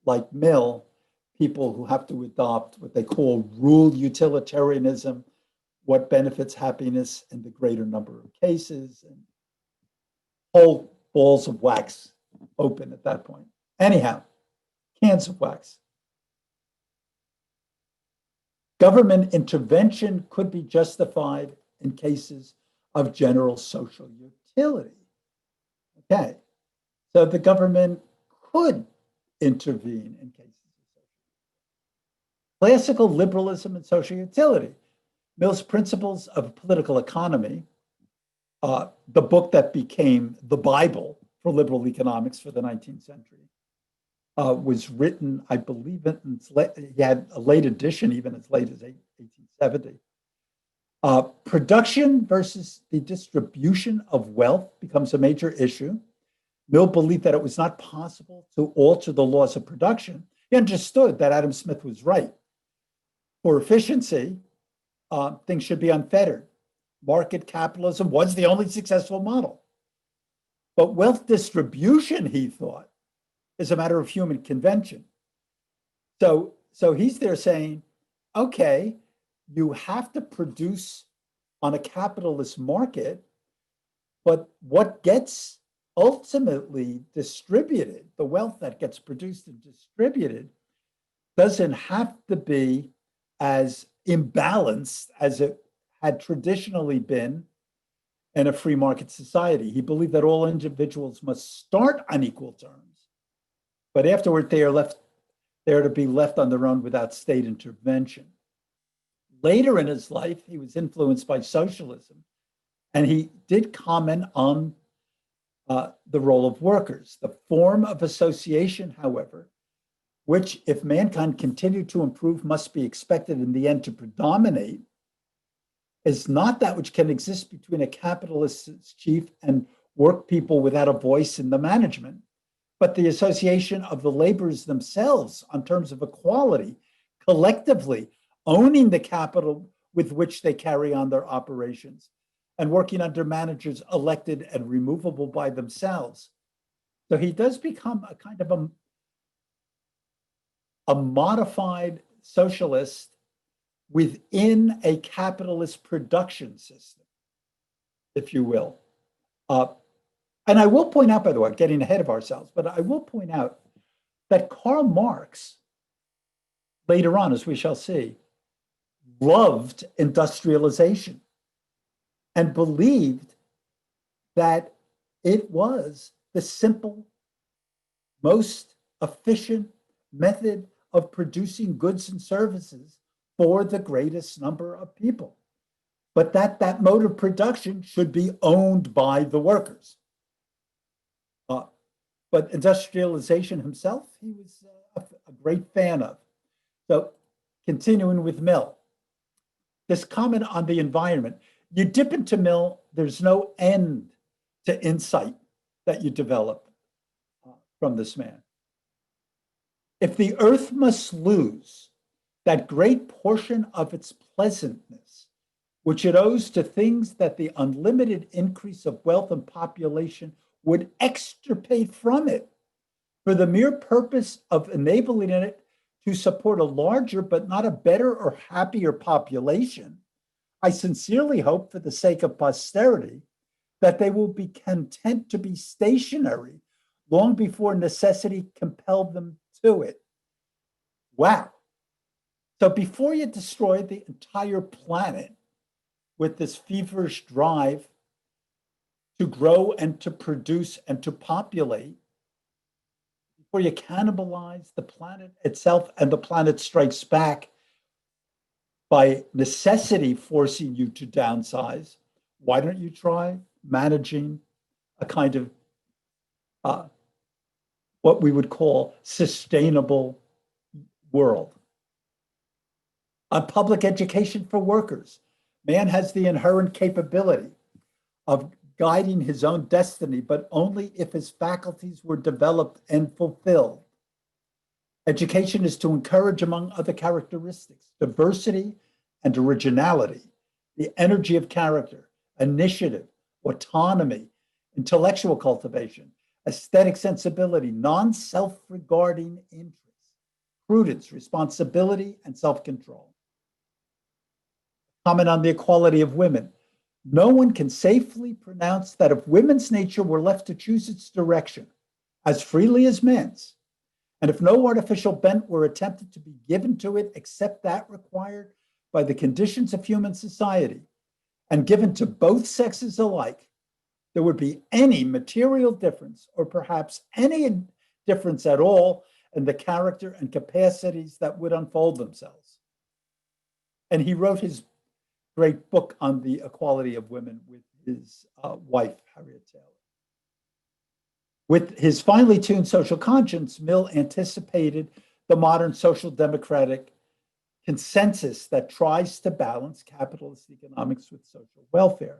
Speaker 1: like Mill, people who have to adopt what they call rule utilitarianism, what benefits happiness in the greater number of cases, and whole balls of wax open at that point. Anyhow, cans of wax. Government intervention could be justified in cases of general social utility. Okay, so the government could intervene in cases of social utility. Classical liberalism and social utility. Mill's Principles of Political Economy, the book that became the Bible for liberal economics for the 19th century, was written, I believe, he had a late edition, even as late as 1870. Production versus the distribution of wealth becomes a major issue. Mill believed that it was not possible to alter the laws of production. He understood that Adam Smith was right. For efficiency, things should be unfettered. Market capitalism was the only successful model. But wealth distribution, he thought, is a matter of human convention. So he's there saying, okay, you have to produce on a capitalist market, but what gets ultimately distributed, the wealth that gets produced and distributed, doesn't have to be as imbalanced as it had traditionally been in a free market society. He believed that all individuals must start on equal terms, but afterward they are to be left on their own without state intervention. Later in his life, he was influenced by socialism, and he did comment on the role of workers. The form of association, however, which, if mankind continued to improve, must be expected in the end to predominate, is not that which can exist between a capitalist's chief and work people without a voice in the management, but the association of the laborers themselves on terms of equality, collectively owning the capital with which they carry on their operations and working under managers elected and removable by themselves. So he does become a kind of a modified socialist within a capitalist production system, if you will. And I will point out, by the way, getting ahead of ourselves, but I will point out that Karl Marx, later on, as we shall see, loved industrialization and believed that it was the simple, most efficient method of producing goods and services for the greatest number of people, but that mode of production should be owned by the workers. But industrialization himself, he was a great fan of. So continuing with Mill, this comment on the environment, you dip into Mill, there's no end to insight that you develop from this man. If the earth must lose that great portion of its pleasantness, which it owes to things that the unlimited increase of wealth and population would extirpate from it, for the mere purpose of enabling it to support a larger but not a better or happier population, I sincerely hope, for the sake of posterity, that they will be content to be stationary long before necessity compelled them to it. Wow. So before you destroy the entire planet with this feverish drive to grow and to produce and to populate, before you cannibalize the planet itself and the planet strikes back by necessity forcing you to downsize, why don't you try managing a kind of what we would call sustainable world? On public education for workers, man has the inherent capability of guiding his own destiny, but only if his faculties were developed and fulfilled. Education is to encourage, among other characteristics, diversity and originality, the energy of character, initiative, autonomy, intellectual cultivation, aesthetic sensibility, non-self-regarding interest, prudence, responsibility, and self-control. Comment on the equality of women. No one can safely pronounce that if women's nature were left to choose its direction as freely as men's, and if no artificial bent were attempted to be given to it except that required by the conditions of human society, and given to both sexes alike, there would be any material difference, or perhaps any difference at all, in the character and capacities that would unfold themselves. And he wrote his great book on the equality of women with his wife, Harriet Taylor. With his finely tuned social conscience, Mill anticipated the modern social democratic consensus that tries to balance capitalist economics with social welfare,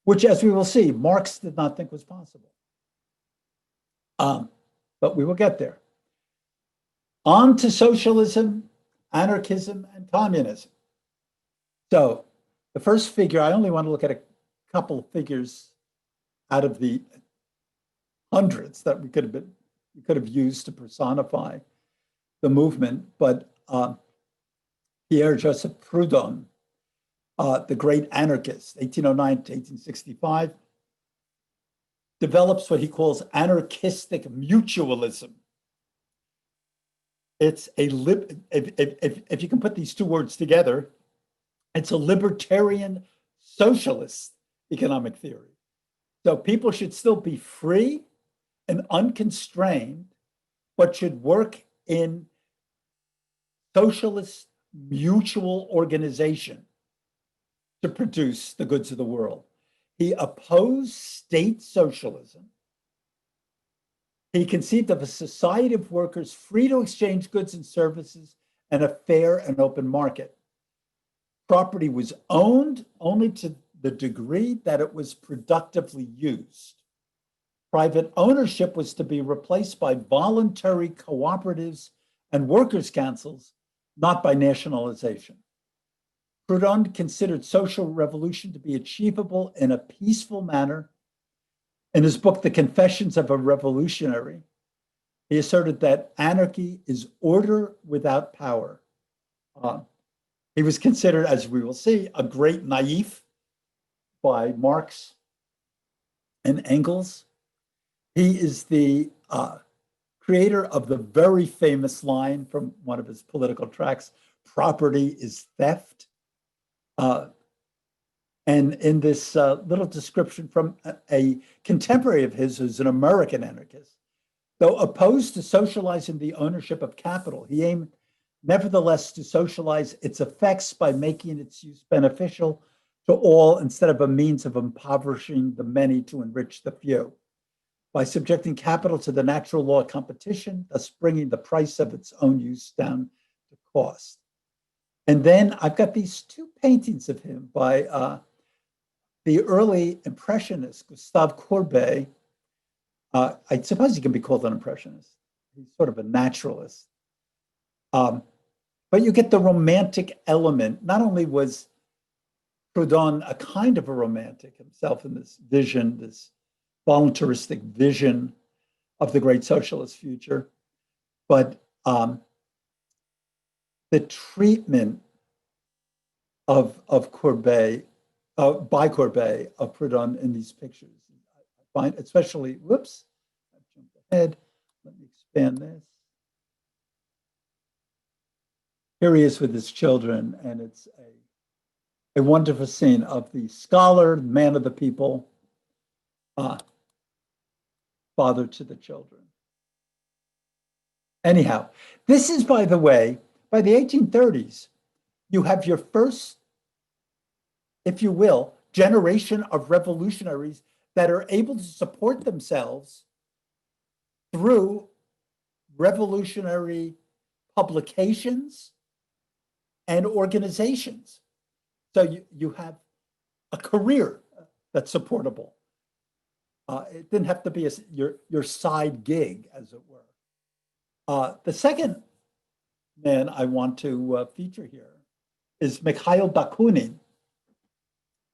Speaker 1: which, as we will see, Marx did not think was possible. But we will get there. On to socialism, anarchism, and communism. So the first figure, I only want to look at a couple of figures out of the hundreds that we could have used to personify the movement, but Pierre-Joseph Proudhon, the great anarchist, 1809 to 1865, develops what he calls anarchistic mutualism. It's if you can put these two words together, it's a libertarian socialist economic theory. So people should still be free and unconstrained, but should work in socialist mutual organization to produce the goods of the world. He opposed state socialism. He conceived of a society of workers free to exchange goods and services and a fair and open market. Property was owned only to the degree that it was productively used. Private ownership was to be replaced by voluntary cooperatives and workers' councils, not by nationalization. Proudhon considered social revolution to be achievable in a peaceful manner. In his book, The Confessions of a Revolutionary, he asserted that anarchy is order without power. He was considered, as we will see, a great naïf by Marx and Engels. He is the creator of the very famous line from one of his political tracts, "Property is theft." And in this little description from a contemporary of his, who's an American anarchist, though opposed to socializing the ownership of capital, he aimed nevertheless to socialize its effects by making its use beneficial to all instead of a means of impoverishing the many to enrich the few. By subjecting capital to the natural law of competition, thus bringing the price of its own use down to cost. And then I've got these two paintings of him by the early impressionist, Gustave Courbet. I suppose he can be called an impressionist. He's sort of a naturalist. But you get the romantic element. Not only was Proudhon a kind of a romantic himself in this vision, this voluntaristic vision of the great socialist future, but the treatment of Courbet, by Courbet, of Proudhon in these pictures, I find especially, whoops, I jumped ahead. Let me expand this. Here he is with his children, and it's a wonderful scene of the scholar, man of the people, father to the children. Anyhow, this is, by the way, by the 1830s, you have your first, if you will, generation of revolutionaries that are able to support themselves through revolutionary publications and organizations. So you have a career that's supportable. It didn't have to be your side gig, as it were. The second man I want to feature here is Mikhail Bakunin,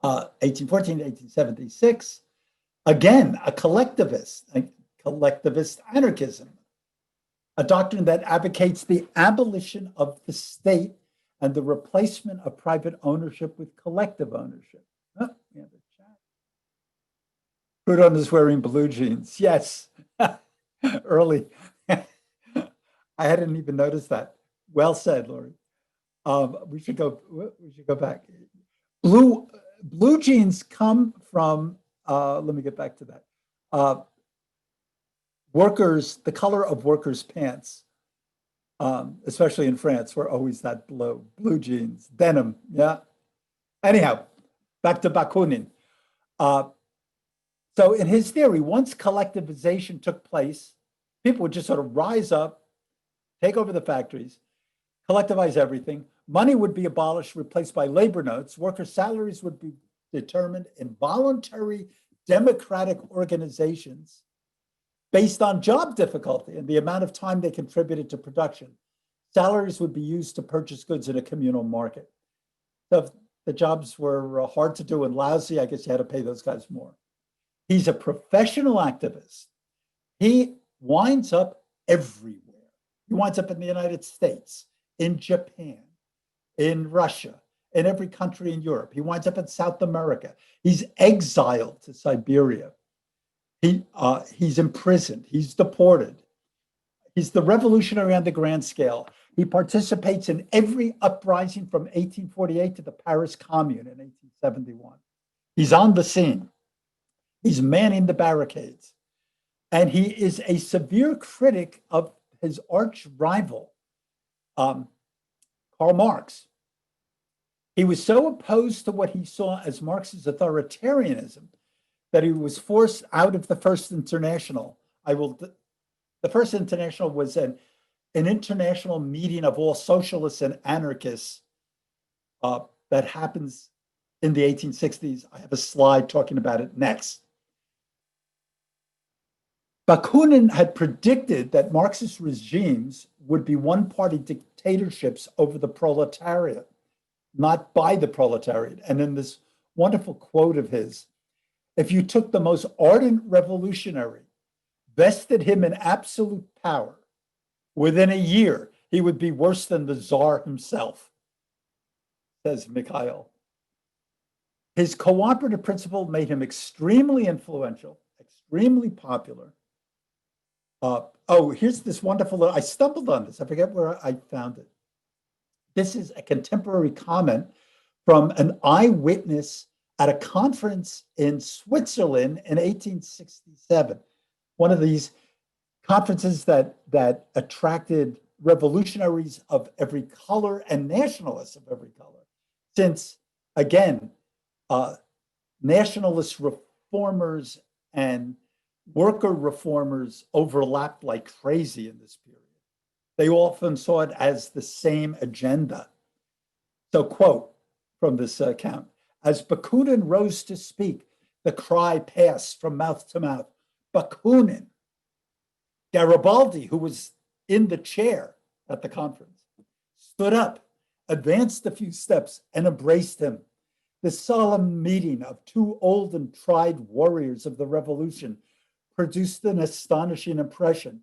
Speaker 1: 1814 to 1876. Again, a collectivist anarchism, a doctrine that advocates the abolition of the state and the replacement of private ownership with collective ownership. Oh, yeah, the chat. Proudhon is wearing blue jeans. Yes, early. I hadn't even noticed that. Well said, Lori. We should go back. Blue jeans come from. Let me get back to that. Workers, the color of workers' pants, especially in France, were always that blue. Blue jeans, denim. Yeah. Anyhow, back to Bakunin. So in his theory, once collectivization took place, people would just sort of rise up, take over the factories, collectivize everything. Money would be abolished, replaced by labor notes. Workers' salaries would be determined in voluntary democratic organizations based on job difficulty and the amount of time they contributed to production. Salaries would be used to purchase goods in a communal market. So if the jobs were hard to do and lousy, I guess you had to pay those guys more. He's a professional activist. He winds up everywhere. He winds up in the United States, in Japan, in Russia, in every country in Europe. He winds up in South America. He's exiled to Siberia. He's imprisoned. He's deported. He's the revolutionary on the grand scale. He participates in every uprising from 1848 to the Paris Commune in 1871. He's on the scene. He's manning the barricades. And he is a severe critic of his arch rival, Karl Marx. He was so opposed to what he saw as Marx's authoritarianism that he was forced out of the First International. The First International was an international meeting of all socialists and anarchists that happens in the 1860s. I have a slide talking about it next. Bakunin had predicted that Marxist regimes would be one-party dictatorships over the proletariat, not by the proletariat. And in this wonderful quote of his, if you took the most ardent revolutionary, vested him in absolute power, within a year, he would be worse than the Tsar himself, says Mikhail. His cooperative principle made him extremely influential, extremely popular. Here's this wonderful, I stumbled on this. I forget where I found it. This is a contemporary comment from an eyewitness at a conference in Switzerland in 1867. One of these conferences that attracted revolutionaries of every color and nationalists of every color. Since, again, nationalist reformers and worker reformers overlapped like crazy in this period. They often saw it as the same agenda. So, quote from this account, as Bakunin rose to speak, the cry passed from mouth to mouth, Bakunin. Garibaldi, who was in the chair at the conference, stood up, advanced a few steps, and embraced him. The solemn meeting of two old and tried warriors of the revolution produced an astonishing impression.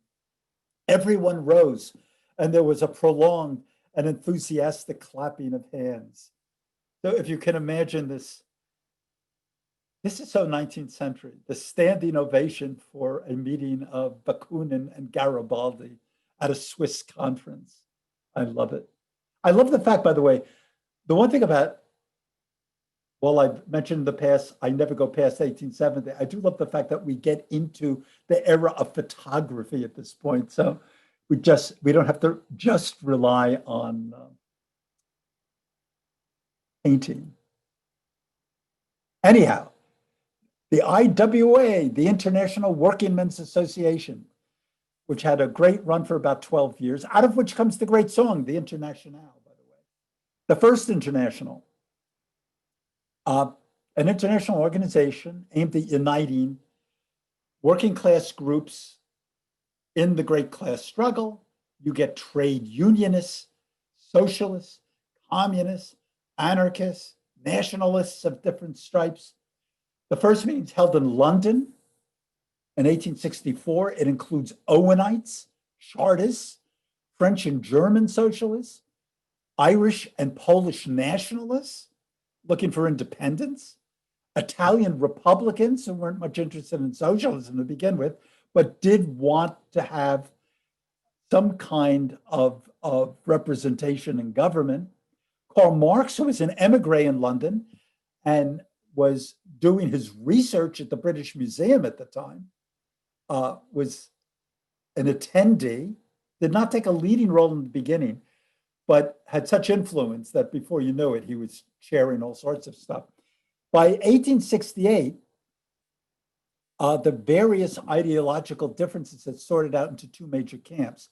Speaker 1: Everyone rose, and there was a prolonged and enthusiastic clapping of hands. So if you can imagine this is so 19th century, the standing ovation for a meeting of Bakunin and Garibaldi at a Swiss conference. I love it. I love the fact, by the way, the one thing about, well, I've mentioned in the past, I never go past 1870. I do love the fact that we get into the era of photography at this point. So we don't have to just rely on painting. Anyhow, the IWA, the International Workingmen's Association, which had a great run for about 12 years, out of which comes the great song, the Internationale, by the way. The first International, an international organization aimed at uniting working class groups in the great class struggle. You get trade unionists, socialists, communists, anarchists, nationalists of different stripes. The first meeting is held in London in 1864. It includes Owenites, Chartists, French and German socialists, Irish and Polish nationalists looking for independence, Italian Republicans who weren't much interested in socialism to begin with, but did want to have some kind of representation in government. Karl Marx, who was an emigre in London and was doing his research at the British Museum at the time, was an attendee, did not take a leading role in the beginning, but had such influence that before you knew it, he was chairing all sorts of stuff. By 1868, the various ideological differences had sorted out into two major camps.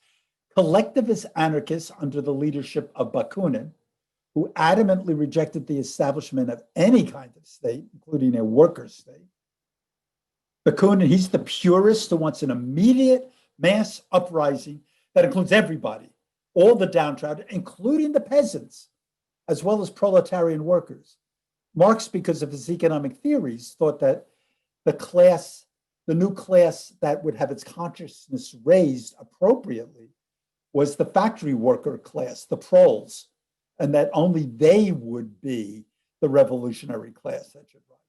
Speaker 1: Collectivist anarchists under the leadership of Bakunin, who adamantly rejected the establishment of any kind of state, including a worker state. Bakunin, he's the purist who wants an immediate mass uprising that includes everybody, all the downtrodden, including the peasants, as well as proletarian workers. Marx, because of his economic theories, thought that the new class that would have its consciousness raised appropriately was the factory worker class, the proles, and that only they would be the revolutionary class that should rise.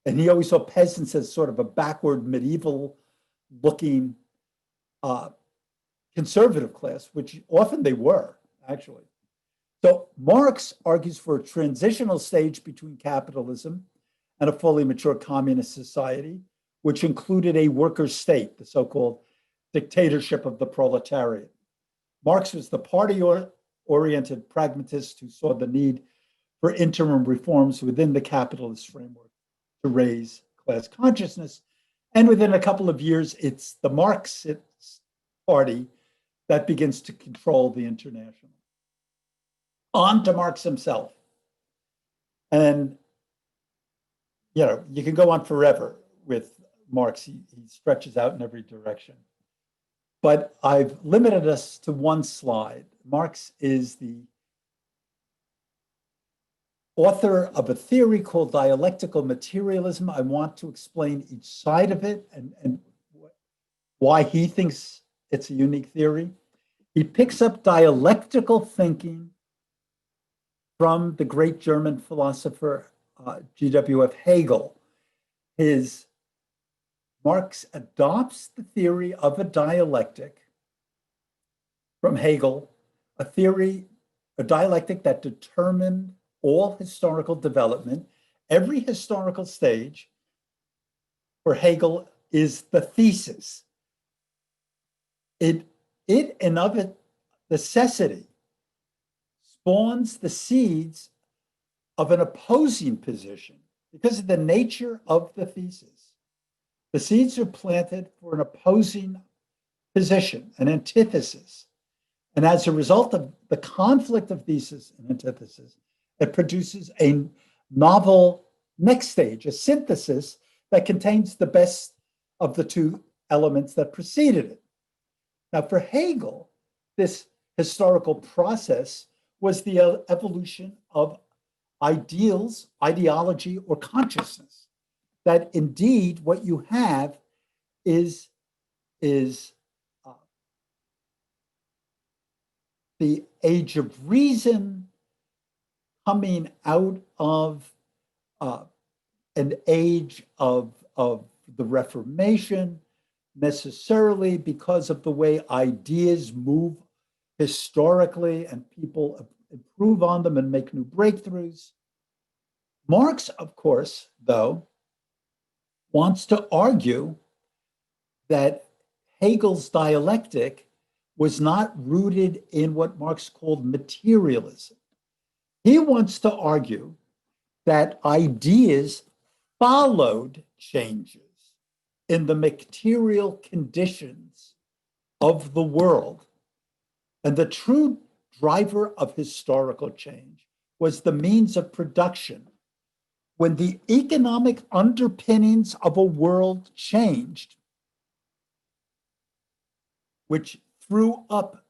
Speaker 1: And he always saw peasants as sort of a backward, medieval-looking conservative class, which often they were, actually. So Marx argues for a transitional stage between capitalism and a fully mature communist society, which included a workers' state, the so-called dictatorship of the proletariat. Marx was the party-oriented pragmatist who saw the need for interim reforms within the capitalist framework to raise class consciousness. And within a couple of years, it's the Marxist party that begins to control the International. On to Marx himself. And, you can go on forever with Marx. He stretches out in every direction. But I've limited us to one slide. Marx is the author of a theory called Dialectical Materialism. I want to explain each side of it and why he thinks it's a unique theory. He picks up dialectical thinking from the great German philosopher G.W.F. Hegel. Marx adopts the theory of a dialectic from Hegel, a dialectic that determined all historical development. Every historical stage for Hegel is the thesis. It and of it necessity spawns the seeds of an opposing position because of the nature of the thesis. The seeds are planted for an opposing position, an antithesis. And as a result of the conflict of thesis and antithesis, it produces a novel next stage, a synthesis that contains the best of the two elements that preceded it. Now, for Hegel, this historical process was the evolution of ideals, ideology, or consciousness. That indeed what you have is the age of reason coming out of an age of the Reformation, necessarily because of the way ideas move historically and people improve on them and make new breakthroughs. Marx, of course, though, wants to argue that Hegel's dialectic was not rooted in what Marx called materialism. He wants to argue that ideas followed changes in the material conditions of the world. And the true driver of historical change was the means of production. When the economic underpinnings of a world changed, which threw up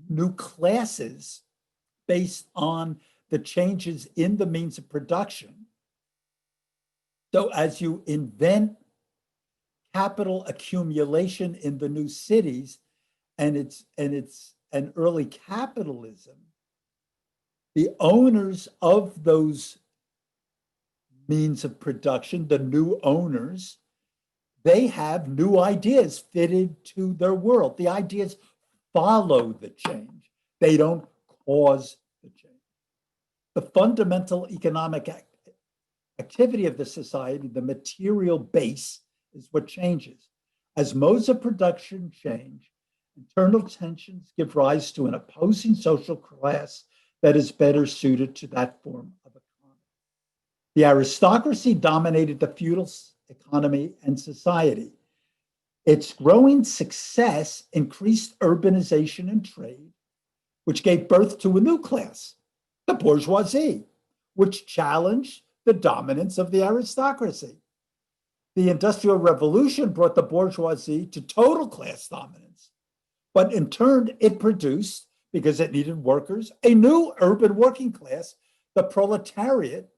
Speaker 1: new classes based on the changes in the means of production. So as you invent capital accumulation in the new cities and it's an early capitalism, the owners of those means of production, the new owners, they have new ideas fitted to their world. The ideas follow the change. They don't cause the change. The fundamental economic activity of the society, the material base, is what changes. As modes of production change, internal tensions give rise to an opposing social class that is better suited to that form of economy. The aristocracy dominated the feudal economy and society. Its growing success increased urbanization and trade, which gave birth to a new class, the bourgeoisie, which challenged the dominance of the aristocracy. The Industrial Revolution brought the bourgeoisie to total class dominance, but in turn, it produced, because it needed workers, a new urban working class, the proletariat,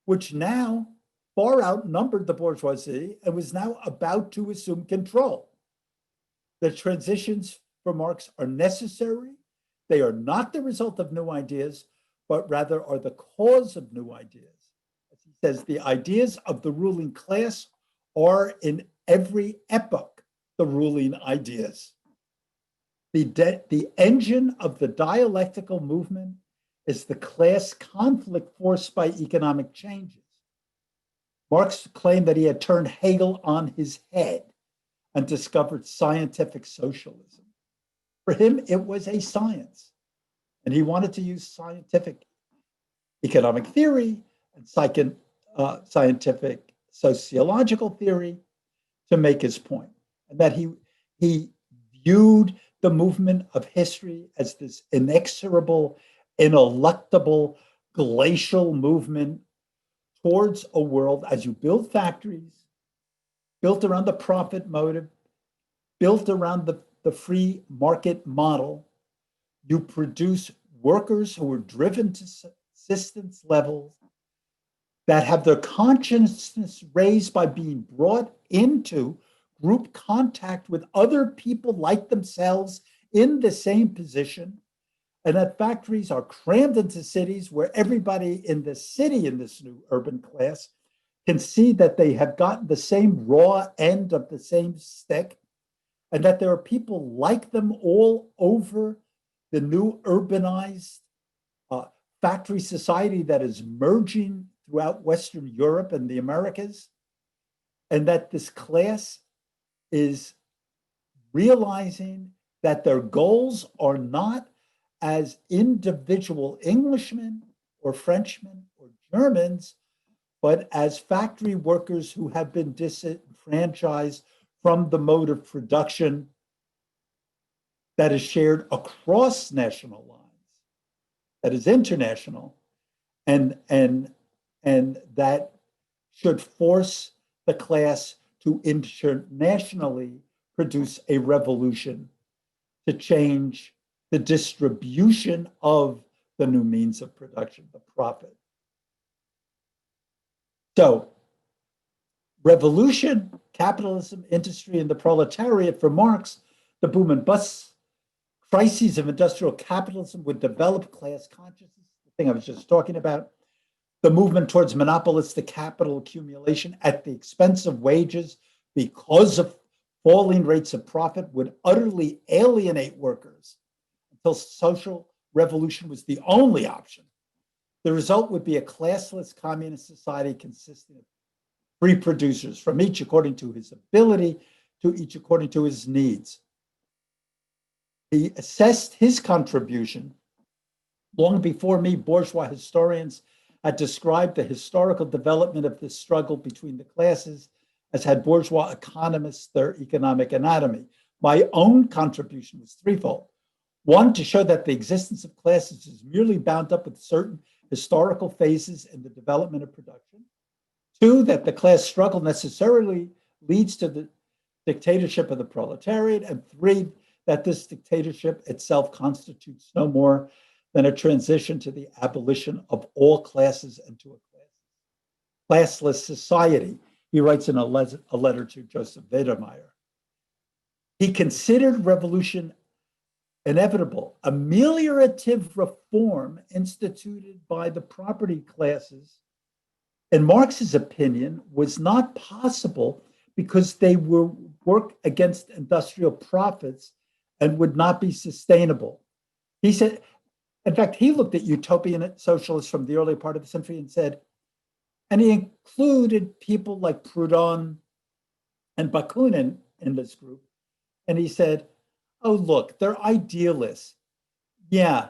Speaker 1: which now far outnumbered the bourgeoisie and was now about to assume control. The transitions for Marx are necessary. They are not the result of new ideas, but rather are the cause of new ideas. As he says, the ideas of the ruling class are in every epoch the ruling ideas. The engine of the dialectical movement is the class conflict forced by economic changes. Marx claimed that he had turned Hegel on his head and discovered scientific socialism. For him, it was a science, and he wanted to use scientific economic theory and scientific sociological theory to make his point, and that he viewed the movement of history as this inexorable, ineluctable, glacial movement towards a world as you build factories, built around the profit motive, built around the free market model. You produce workers who are driven to subsistence levels, that have their consciousness raised by being brought into group contact with other people like themselves in the same position, and that factories are crammed into cities where everybody in the city in this new urban class can see that they have gotten the same raw end of the same stick, and that there are people like them all over the new urbanized factory society that is merging throughout Western Europe and the Americas, and that this class is realizing that their goals are not as individual Englishmen or Frenchmen or Germans, but as factory workers who have been disenfranchised from the mode of production that is shared across national lines, that is international, and that should force the class to internationally produce a revolution to change the distribution of the new means of production, the profit. So, revolution, capitalism, industry, and the proletariat for Marx, the boom and bust crises of industrial capitalism would develop class consciousness, the thing I was just talking about, the movement towards monopolistic capital accumulation at the expense of wages because of falling rates of profit would utterly alienate workers until social revolution was the only option. The result would be a classless communist society consisting of free producers, from each according to his ability, to each according to his needs. He assessed his contribution long before me. Bourgeois historians had described the historical development of this struggle between the classes as had bourgeois economists their economic anatomy. My own contribution was threefold. One, to show that the existence of classes is merely bound up with certain historical phases in the development of production. Two, that the class struggle necessarily leads to the dictatorship of the proletariat. And three, that this dictatorship itself constitutes no more than a transition to the abolition of all classes and to a classless society. He writes in a letter to Joseph Wedermeyer. He considered revolution inevitable, ameliorative reform instituted by the property classes, in Marx's opinion, was not possible because they would work against industrial profits and would not be sustainable. He said, in fact, he looked at utopian socialists from the early part of the century and said, and he included people like Proudhon and Bakunin in this group, and he said, oh, look, they're idealists. Yeah,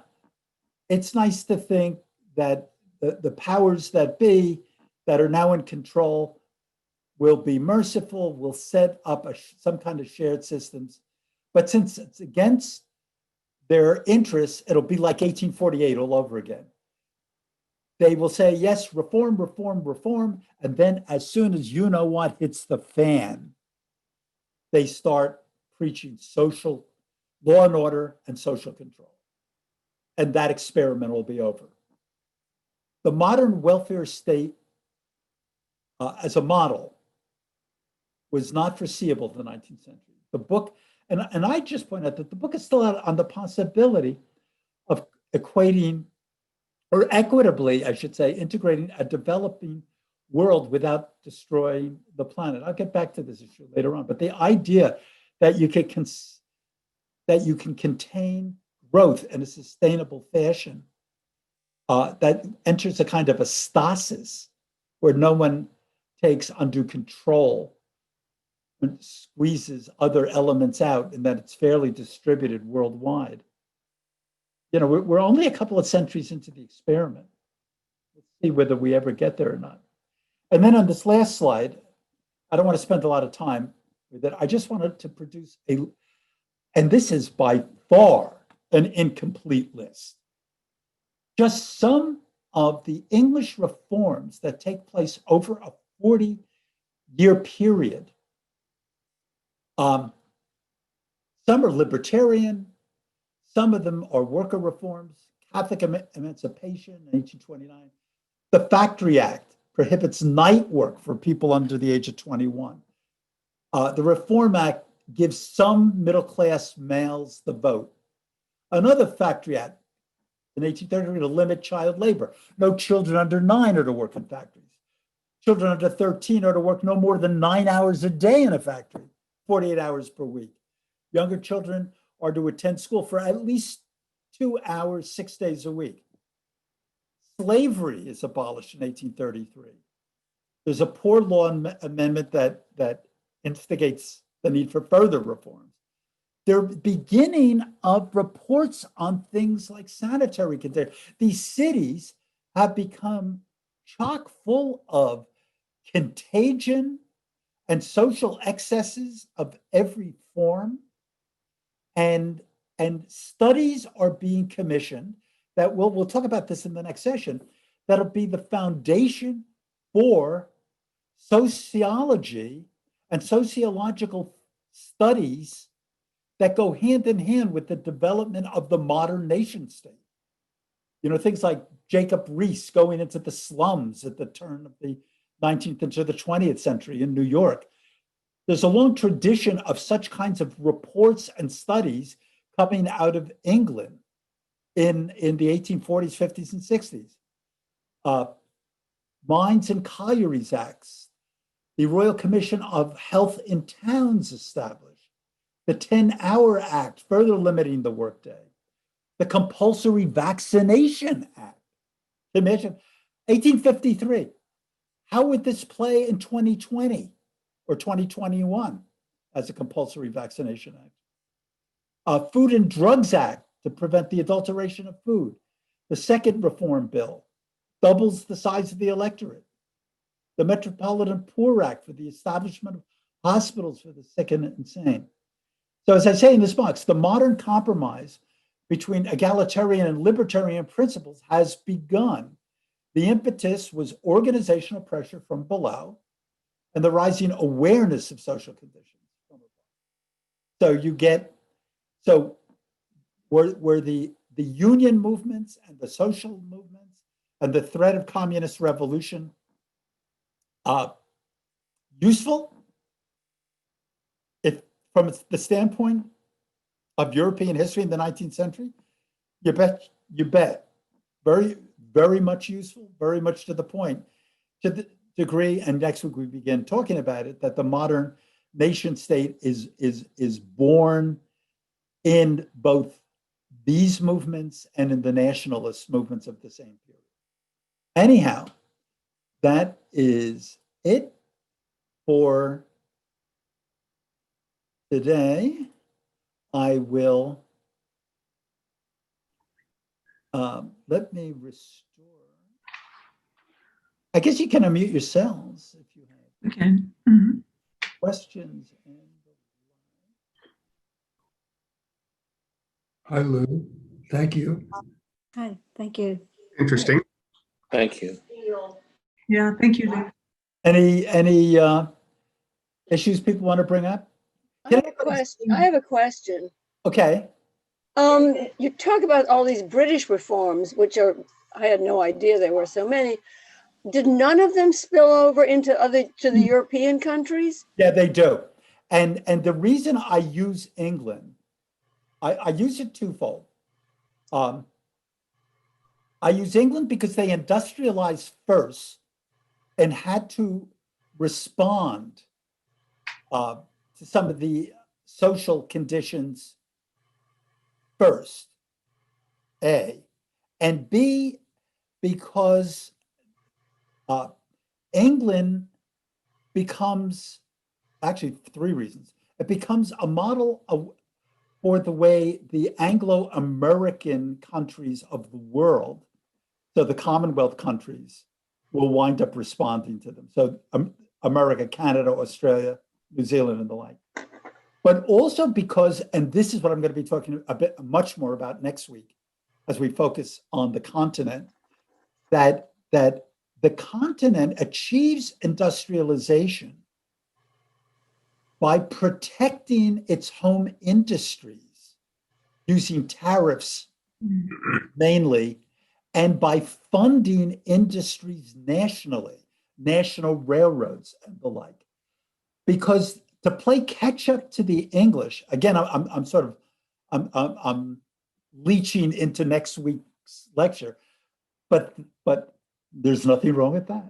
Speaker 1: it's nice to think that the powers that be that are now in control will be merciful, will set up some kind of shared systems. But since it's against their interests, it'll be like 1848 all over again. They will say, yes, reform, reform, reform. And then as soon as you know what hits the fan, they start preaching social law and order and social control. And that experiment will be over. The modern welfare state as a model was not foreseeable in the 19th century. The book, and I just point out that the book is still out on the possibility of equating, or equitably, I should say, integrating a developing world without destroying the planet. I'll get back to this issue later on, but the idea that you can contain growth in a sustainable fashion that enters a kind of a stasis where no one takes undue control and squeezes other elements out, and that it's fairly distributed worldwide. You know, we're only a couple of centuries into the experiment. Let's see whether we ever get there or not. And then on this last slide, I don't want to spend a lot of time with it. I just wanted to produce and this is by far an incomplete list, just some of the English reforms that take place over a 40-year period. Some are libertarian, some of them are worker reforms, Catholic emancipation in 1829. The Factory Act prohibits night work for people under the age of 21. The Reform Act gives some middle-class males the vote. Another Factory Act in 1833 to limit child labor. No children under 9 are to work in factories. Children under 13 are to work no more than 9 hours a day in a factory, 48 hours per week. Younger children are to attend school for at least 2 hours, 6 days a week. Slavery is abolished in 1833. There's a poor law amendment that instigates the need for further reforms. They're beginning of reports on things like sanitary conditions. These cities have become chock full of contagion and social excesses of every form. And studies are being commissioned that we'll talk about this in the next session, that'll be the foundation for sociology and sociological studies that go hand in hand with the development of the modern nation state. You know, things like Jacob Riis going into the slums at the turn of the 19th into the 20th century in New York. There's a long tradition of such kinds of reports and studies coming out of England in the 1840s, 50s, and 60s. Mines and Collieries Acts, the Royal Commission of Health in Towns established, the 10-Hour Act, further limiting the workday, the Compulsory Vaccination Act, commission, 1853. How would this play in 2020 or 2021 as a Compulsory Vaccination Act? Food and Drugs Act to prevent the adulteration of food. The second reform bill doubles the size of the electorate. The Metropolitan Poor Act for the establishment of hospitals for the sick and insane. So as I say in this box, the modern compromise between egalitarian and libertarian principles has begun. The impetus was organizational pressure from below and the rising awareness of social conditions from above. So you get, so were the union movements and the social movements and the threat of communist revolution useful? If from the standpoint of European history in the 19th century, you bet. Very, very much useful, very much to the point, to the degree, and next week we begin talking about it, that the modern nation state is born in both these movements and in the nationalist movements of the same period. Anyhow, that is it for today. I will let me restore. I guess you can unmute yourselves if you have questions.
Speaker 3: Hi, Lou. Thank you.
Speaker 2: Hi, thank you.
Speaker 3: Interesting.
Speaker 4: Thank you.
Speaker 5: Yeah, thank you, Lou.
Speaker 1: Any issues people want to bring up?
Speaker 6: I have a question.
Speaker 1: Okay.
Speaker 6: You talk about all these British reforms, which are, I had no idea there were so many. Did none of them spill over into to the European countries?
Speaker 1: Yeah, they do. And the reason I use England, I use it twofold. I use England because they industrialized first and had to respond to some of the social conditions first, A. And B, because England becomes, actually 3 reasons. It becomes a model for the way the Anglo-American countries of the world, so the Commonwealth countries, will wind up responding to them. So America, Canada, Australia, New Zealand, and the like. But also because, and this is what I'm going to be talking much more about next week, as we focus on the continent, that the continent achieves industrialization by protecting its home industries, using tariffs mainly, and by funding industries nationally, national railroads and the like. Because to play catch up to the English, again, I'm leaching into next week's lecture, but there's nothing wrong with that.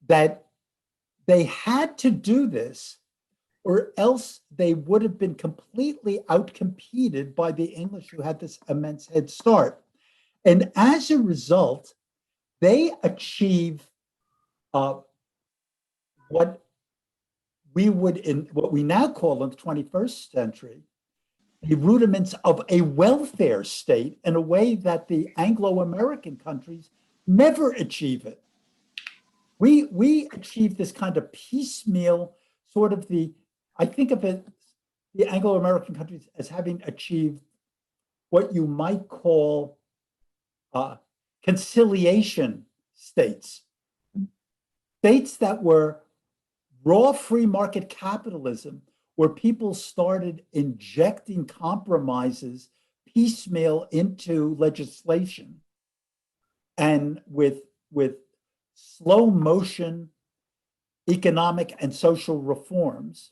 Speaker 1: That they had to do this, or else they would have been completely outcompeted by the English, who had this immense head start. And as a result, they achieve what we now call in the 21st century the rudiments of a welfare state, in a way that the Anglo-American countries never achieve it. We achieve this kind of piecemeal, sort of I think of it, the Anglo-American countries as having achieved what you might call conciliation states. States that were raw free market capitalism, where people started injecting compromises piecemeal into legislation, and with slow motion economic and social reforms,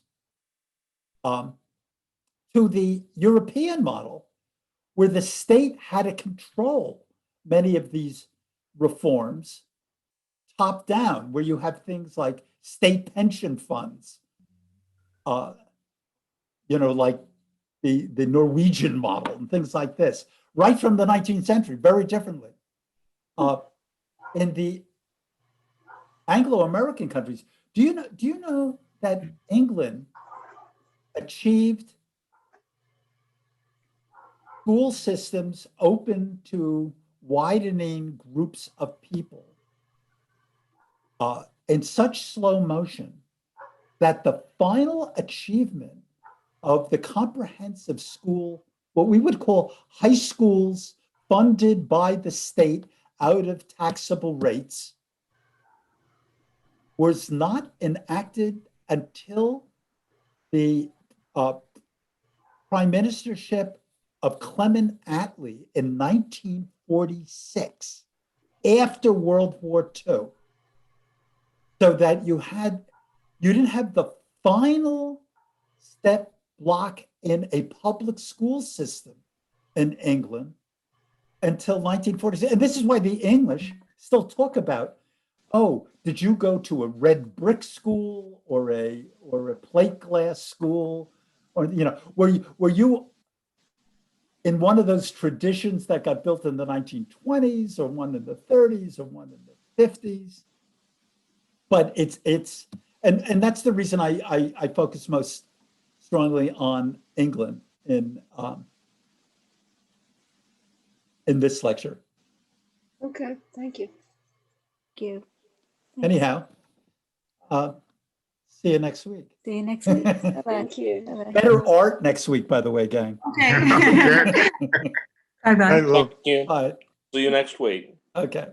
Speaker 1: to the European model, where the state had to control many of these reforms top down, where you have things like state pension funds, like the Norwegian model and things like this, right from the 19th century, very differently. In the Anglo-American countries, do you know that England achieved school systems open to widening groups of people in such slow motion that the final achievement of the comprehensive school, what we would call high schools funded by the state out of taxable rates, was not enacted until the prime ministership of Clement Attlee in 1946, after World War II. So that you didn't have the final step block in a public school system in England until 1946. And this is why the English still talk about, oh, did you go to a red brick school or a plate glass school, or were you in one of those traditions that got built in the 1920s, or one in the 30s, or one in the 50s? But and that's the reason I focus most strongly on England in this lecture.
Speaker 6: Okay, thank you.
Speaker 2: Thank you.
Speaker 1: Anyhow, see you next week.
Speaker 2: See you next week. Bye-bye.
Speaker 6: Thank you.
Speaker 2: Bye-bye.
Speaker 1: Better art next week, by the way, gang.
Speaker 5: Okay.
Speaker 4: Okay.
Speaker 5: Bye-bye.
Speaker 4: Thank you.
Speaker 1: All right.
Speaker 4: See you next week.
Speaker 1: Okay.